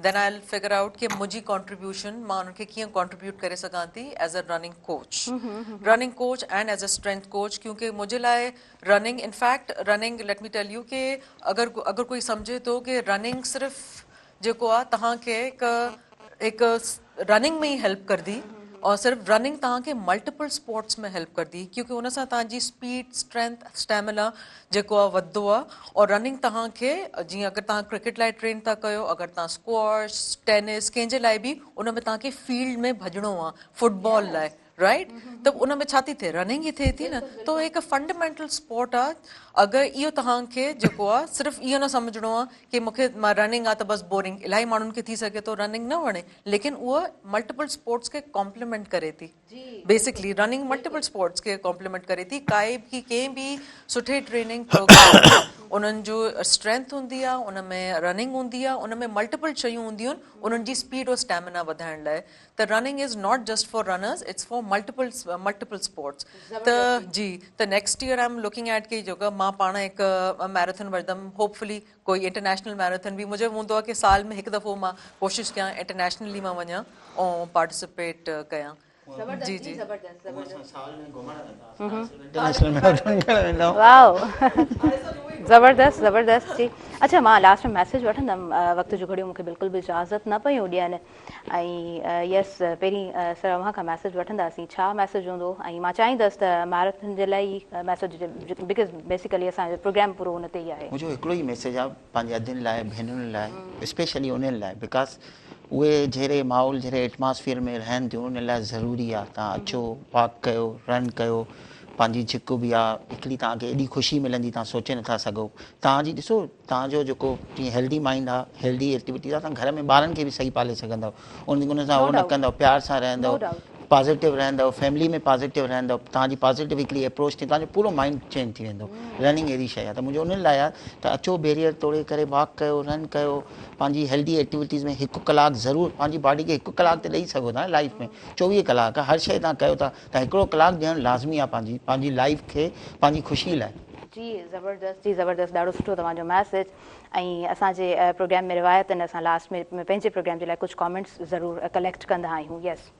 then I will figure out कि मुंहिंजी कॉन्ट्रीब्यूशन मां उनखे कीअं कॉन्ट्रीब्यूट करे सघां थी as a running coach and as a strength coach. क्योंकि मुंहिंजे लाइ running in fact running let me tell you कि अगरि कोई सम्झे थो कि रनिंग सिर्फ़ु जेको आहे तव्हांखे हिकु रनिंग में ई हेल्प कंदी और सिर्फ रनिंग तव्हांखे मल्टीपल स्पोर्ट्स में हेल्प कंदी, क्योंकि उन सां तव्हांजी स्पीड, स्ट्रेंथ, स्टेमिना जेको आहे वधंदो आहे। और रनिंग तव्हांखे जीअं अगरि तव्हां क्रिकेट लाइ ट्रेन था कयो, अगरि तव्हां स्क्वॉश, टेनिस कंहिंजे लाइ बि उन में तव्हांखे फील्ड में भॼणो आहे, फुटबॉल लाइ राइट, त उन में छा थी थिए, रनिंग ई थिए थी न। त हिकु फंडामेंटल स्पोर्ट आहे। अगरि इहो तव्हांखे जेको आहे सिर्फ़ु इहो न सम्झणो आहे कि मूंखे मां रनिंग आहे त बसि बोरिंग, इलाही माण्हुनि खे थी सघे थो रनिंग न वणे, लेकिन उहा मल्टीपल स्पोर्ट्स खे कॉम्प्लीमेंट करे थी। बेसिकली रनिंग मल्टीपल स्पोर्ट्स खे कॉम्प्लीमेंट करे थी। कंहिं बि सुठे ट्रेनिंग प्रोग्राम उन्हनि जो स्ट्रेंथ हूंदी आहे, उन में रनिंग हूंदी आहे, उन में मल्टीपल शयूं हूंदियूं आहिनि उन्हनि जी स्पीड और स्टेमिना वधाइण लाइ। त running is not just for runners, it's for multiple sports. त जी त next year I am looking at कि जेका मां पाण हिकु मैराथन वठंदमि, होपफुली कोई इंटरनेशनल मैराथन बि। मुंहिंजो हूंदो आहे कि साल में हिकु दफ़ो मां कोशिशि कयां इंटरनेशनली मां वञा ऐं पार्टिसिपेट कयां। जी जी ज़बरदस्त ज़बरदस्त जी। अच्छा, मां लास्ट में मैसेज वठंदमि, वक़्त जो घड़ियूं मूंखे बिल्कुलु बि इजाज़त न पियूं ॾियनि। ऐं यस, पहिरीं सर अव्हां खां मैसेज वठंदासीं, छा मैसेज हूंदो? ऐं मां चाहींदसि त मैराथन जे लाइ मैसेज, बिकॉज़ बेसिकली असांजो प्रोग्राम पूरो हुन ते ई आहे। मुंहिंजो हिकिड़ो ई मैसेज आहे पंहिंजे अदियुनि लाइ, भेनरुनि लाइ, स्पेशली उन्हनि लाइ, बिकॉज़ उहे जहिड़े माहौल जहिड़े एटमॉस्फेयर में रहनि थियूं उन लाइ ज़रूरी आहे तव्हां अचो वॉक कयो रन कयो पंहिंजी जेको बि आहे हिकिड़ी तव्हांखे एॾी ख़ुशी मिलंदी तव्हां सोचे नथा सघो तव्हांजी ॾिसो तव्हांजो जेको जीअं हेल्दी माइंड आहे हेल्दी एक्टिविटीज़ आहे तव्हां घर में ॿारनि खे बि सही पाले सघंदव उन सां उहो न कंदव प्यार सां रहंदव पॉज़िटिव रहंदव फैमिली में पॉज़िटिव रहंदव तव्हांजी पॉज़िटिव हिकिड़ी अप्रोच थी तव्हांजो पूरो माइंड चेंज थी वेंदो रनिंग अहिड़ी शइ आहे त मुंहिंजो उन लाइ आहे त अचो बैरियर तोड़े करे वॉक कयो रन कयो पंहिंजी हेल्दी एक्टिविटीज़ में 1 कलाक ज़रूरु पंहिंजी बॉडी खे 1 कलाक त ॾेई सघो था लाइफ में 24 कलाक हर शइ तव्हां कयो था त 1 कलाक ॾियणु लाज़मी आहे पंहिंजी लाइफ खे पंहिंजी ख़ुशी लाइ जी ज़बरदस्त ॾाढो सुठो तव्हांजो मैसेज ऐं असांजे प्रोग्राम में रिवायतनि असां लास्ट में पंहिंजे प्रोग्राम जे लाइ कुझु कॉमेंट्स ज़रूरु कलेक्ट कंदा आहियूं यस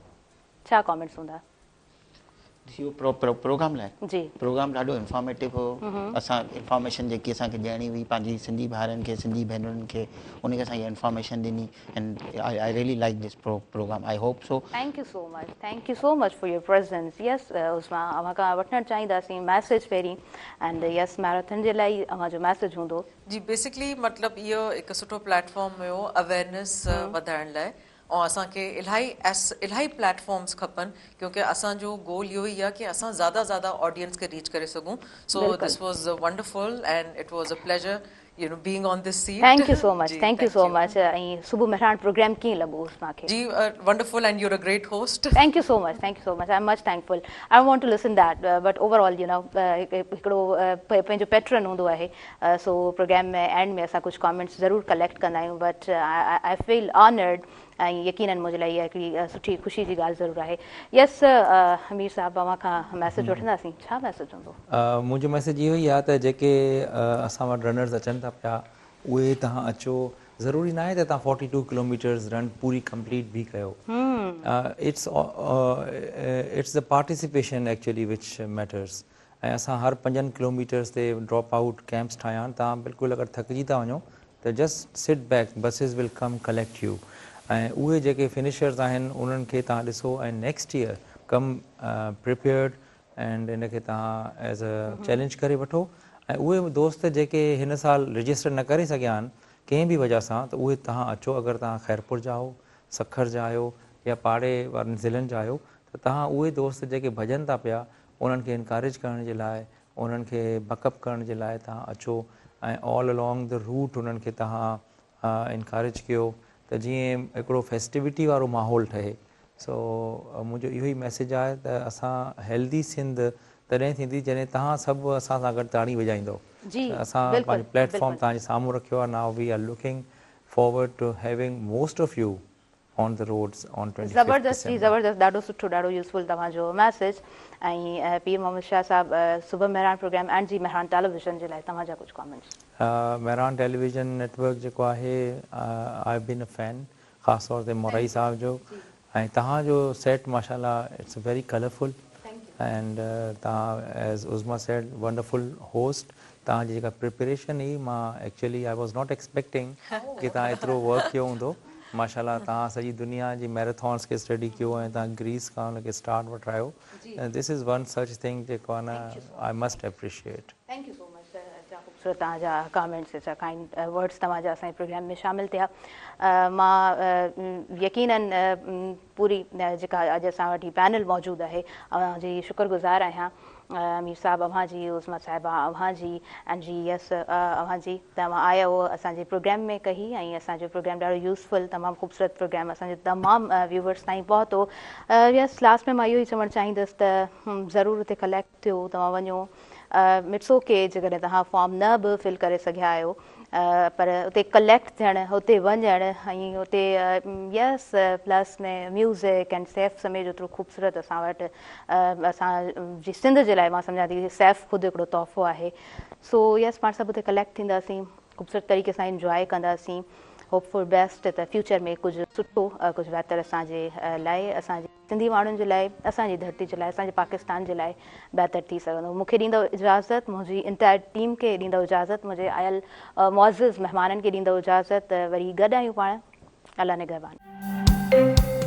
छा कॉमेंट्स हूंदा प्रोग्राम लाइ जी प्रोग्राम ॾाढो इंफॉर्मेटिव हो असां इंफॉर्मेशन जेकी असांखे ॾियणी हुई पंहिंजी सिंधी भाउरनि खे सिंधी भेनरुनि खे उनखे असां इहा इंफॉर्मेशन ॾिनी and I really like this programme I hope so thank you so much for your presence yes Usman Awan खां वठणु चाहींदासीं मैसेज पहिरीं एंड यस मैराथन जे लाइ अवांजो मैसेज हूंदो जी बेसिकली मतिलबु इहो हिकु सुठो प्लेटफॉर्म हुयो अवेयरनेस वधाइण लाइ ऐं असांखे इलाही प्लेटफॉर्म्स खपनि क्योंकि असांजो गोल इहो ई आहे कि असां ज़्यादा ऑडियंस खे रीच करे सघूं so this was wonderful and it was a pleasure being on this seat thank you so much ऐं सुबुह मेहरान प्रोग्राम कीअं लॻो असांखे जी wonderful and you're a great host thank you so much I am much thankful I want to listen that but overall हिकिड़ो पंहिंजो pattern हूंदो आहे सो प्रोग्राम में एंड में असां कुझु कॉमेंट्स ज़रूरु कलेक्ट कंदा आहियूं बट आई फील ऑनर्ड ऐं यकीनन मुंहिंजे लाइ इहा हिकिड़ी सुठी ख़ुशी जी ॻाल्हि ज़रूरु आहे यस अमीर साहब तव्हां खां मैसेज वठंदासीं छा मैसेज हूंदो मुंहिंजो मैसेज इहो ई आहे त जेके असां वटि रनर्स अचनि था पिया उहे तव्हां अचो ज़रूरी न आहे त तव्हां 42 किलोमीटर्स रन पूरी कंप्लीट बि कयो it's the participation actually which matters ऐं असां हर 5 किलोमीटर्स ते ड्रॉप आउट कैंप्स ठाहिया आहिनि तव्हां बिल्कुलु अगरि थकिजी था वञो त just sit back buses will come collect U ऐं उहे जेके फिनिशर्स आहिनि उन्हनि खे तव्हां ॾिसो ऐं नेक्स्ट ईयर कम प्रिपेयर्ड एंड इनखे तव्हां एज़ अ चैलेंज करे वठो ऐं उहे दोस्त जेके हिन साल रजिस्टर न करे सघिया आहिनि कंहिं बि वजह सां त उहे तव्हां अचो अगरि तव्हां खैरपुर जा आहियो सखर जा आहियो या पाड़े वारनि ज़िलनि जा आहियो त तव्हां उहे दोस्त जेके भॼनि था पिया उन्हनि खे इनकरेज करण जे लाइ उन्हनि खे बकअप करण जे लाइ तव्हां अचो ऐं ऑल अलॉन्ग द रूट उन्हनि खे तव्हां इनकरेज कयो त जीअं हिकिड़ो फेस्टिविटी वारो माहौल ठहे सो मुंहिंजो इहो ई मैसेज आहे त असां हेल्दी सिंध तॾहिं थींदी जॾहिं तव्हां सभु असां सां गॾु ताड़ी वॼाईंदो असां पंहिंजो प्लेटफॉर्म तव्हांजे साम्हूं रखियो आहे now we are looking forward to having most of you on the roads on 25 ज़बरदस्त ॾाढो सुठो ॾाढो यूज़फुल तव्हांजो मैसेज ऐं पीर मोहम्मद शाह साहब सुबह मेहरान प्रोग्राम एंड जी मेहरान टेलीविज़न जे लाइ तव्हांजा कुझु कॉमेंट्स मेहरान टेलीविज़न नेटवर्क जेको आहे आई बीन अ फैन ख़ासि तौर ते मोरई साहब जो ऐं तव्हांजो सेट माशाल्लाह इट्स वेरी कलरफुल एंड तव्हां एज़ उज़मा सेट वंडरफुल होस्ट तव्हांजी जेका प्रिपरेशन हुई मां actually I was not expecting कि तव्हां एतिरो वर्क कयो हूंदो माशाल्लाह तव्हां सॼी दुनिया जी मैराथॉन्स खे स्टडी कयो ऐं तव्हां ग्रीस खां हुनखे स्टार्ट वठायो this is one such thing जेको आहे न I must appreciate thank you so much ख़ूबसूरत तव्हांजा कमेंट्स जा काइंड वर्ड्स तव्हांजा असांजे प्रोग्राम में शामिलु थिया मां यकीनन पूरी जेका अॼु असां वटि पैनल मौजूदु आहे अव्हांजी शुक्रगुज़ार आहियां अमीर साहब अव्हांजी उज़मा साहिबा अव्हांजी एंड जी यस अव्हांजी तव्हां आया हो असांजे प्रोग्राम में कही ऐं असांजो प्रोग्राम ॾाढो यूज़फुल तमामु ख़ूबसूरत प्रोग्राम असांजे तमामु व्यूवर्स ताईं पहुतो यस लास्ट में मां इहो ई चवणु चाहींदसि त ज़रूरु हुते कलेक्ट थियो तव्हां वञो इट्स ओके जेकॾहिं तव्हां फॉर्म न बि फिल करे सघिया आहियो पर उते कलेक्ट थियणु हुते वञणु ऐं हुते यस प्लस में म्यूज़िक एंड सैफ समेत जेतिरो ख़ूबसूरत असां वटि असांजी सिंध जे लाइ मां सम्झां थी सैफ ख़ुदि हिकिड़ो तोहफ़ो आहे सो यस पाण सभु हुते कलेक्ट थींदासीं ख़ूबसूरत तरीक़े सां इंजॉय कंदासीं होप फॉर बेस्ट त फ्यूचर में कुझु सुठो कुझु बहितर असांजे लाइ असांजे सिंधी माण्हुनि जे लाइ असांजी धरती जे लाइ असांजे पाकिस्तान जे लाइ बहितर थी सघंदो मूंखे ॾींदव इजाज़त मुंहिंजी इंटायर टीम खे ॾींदव इजाज़त मुंहिंजे आयल मुअज़्ज़िज़ महिमाननि खे ॾींदव इजाज़त वरी गॾु आहियूं पाण अल्लाह निगहबान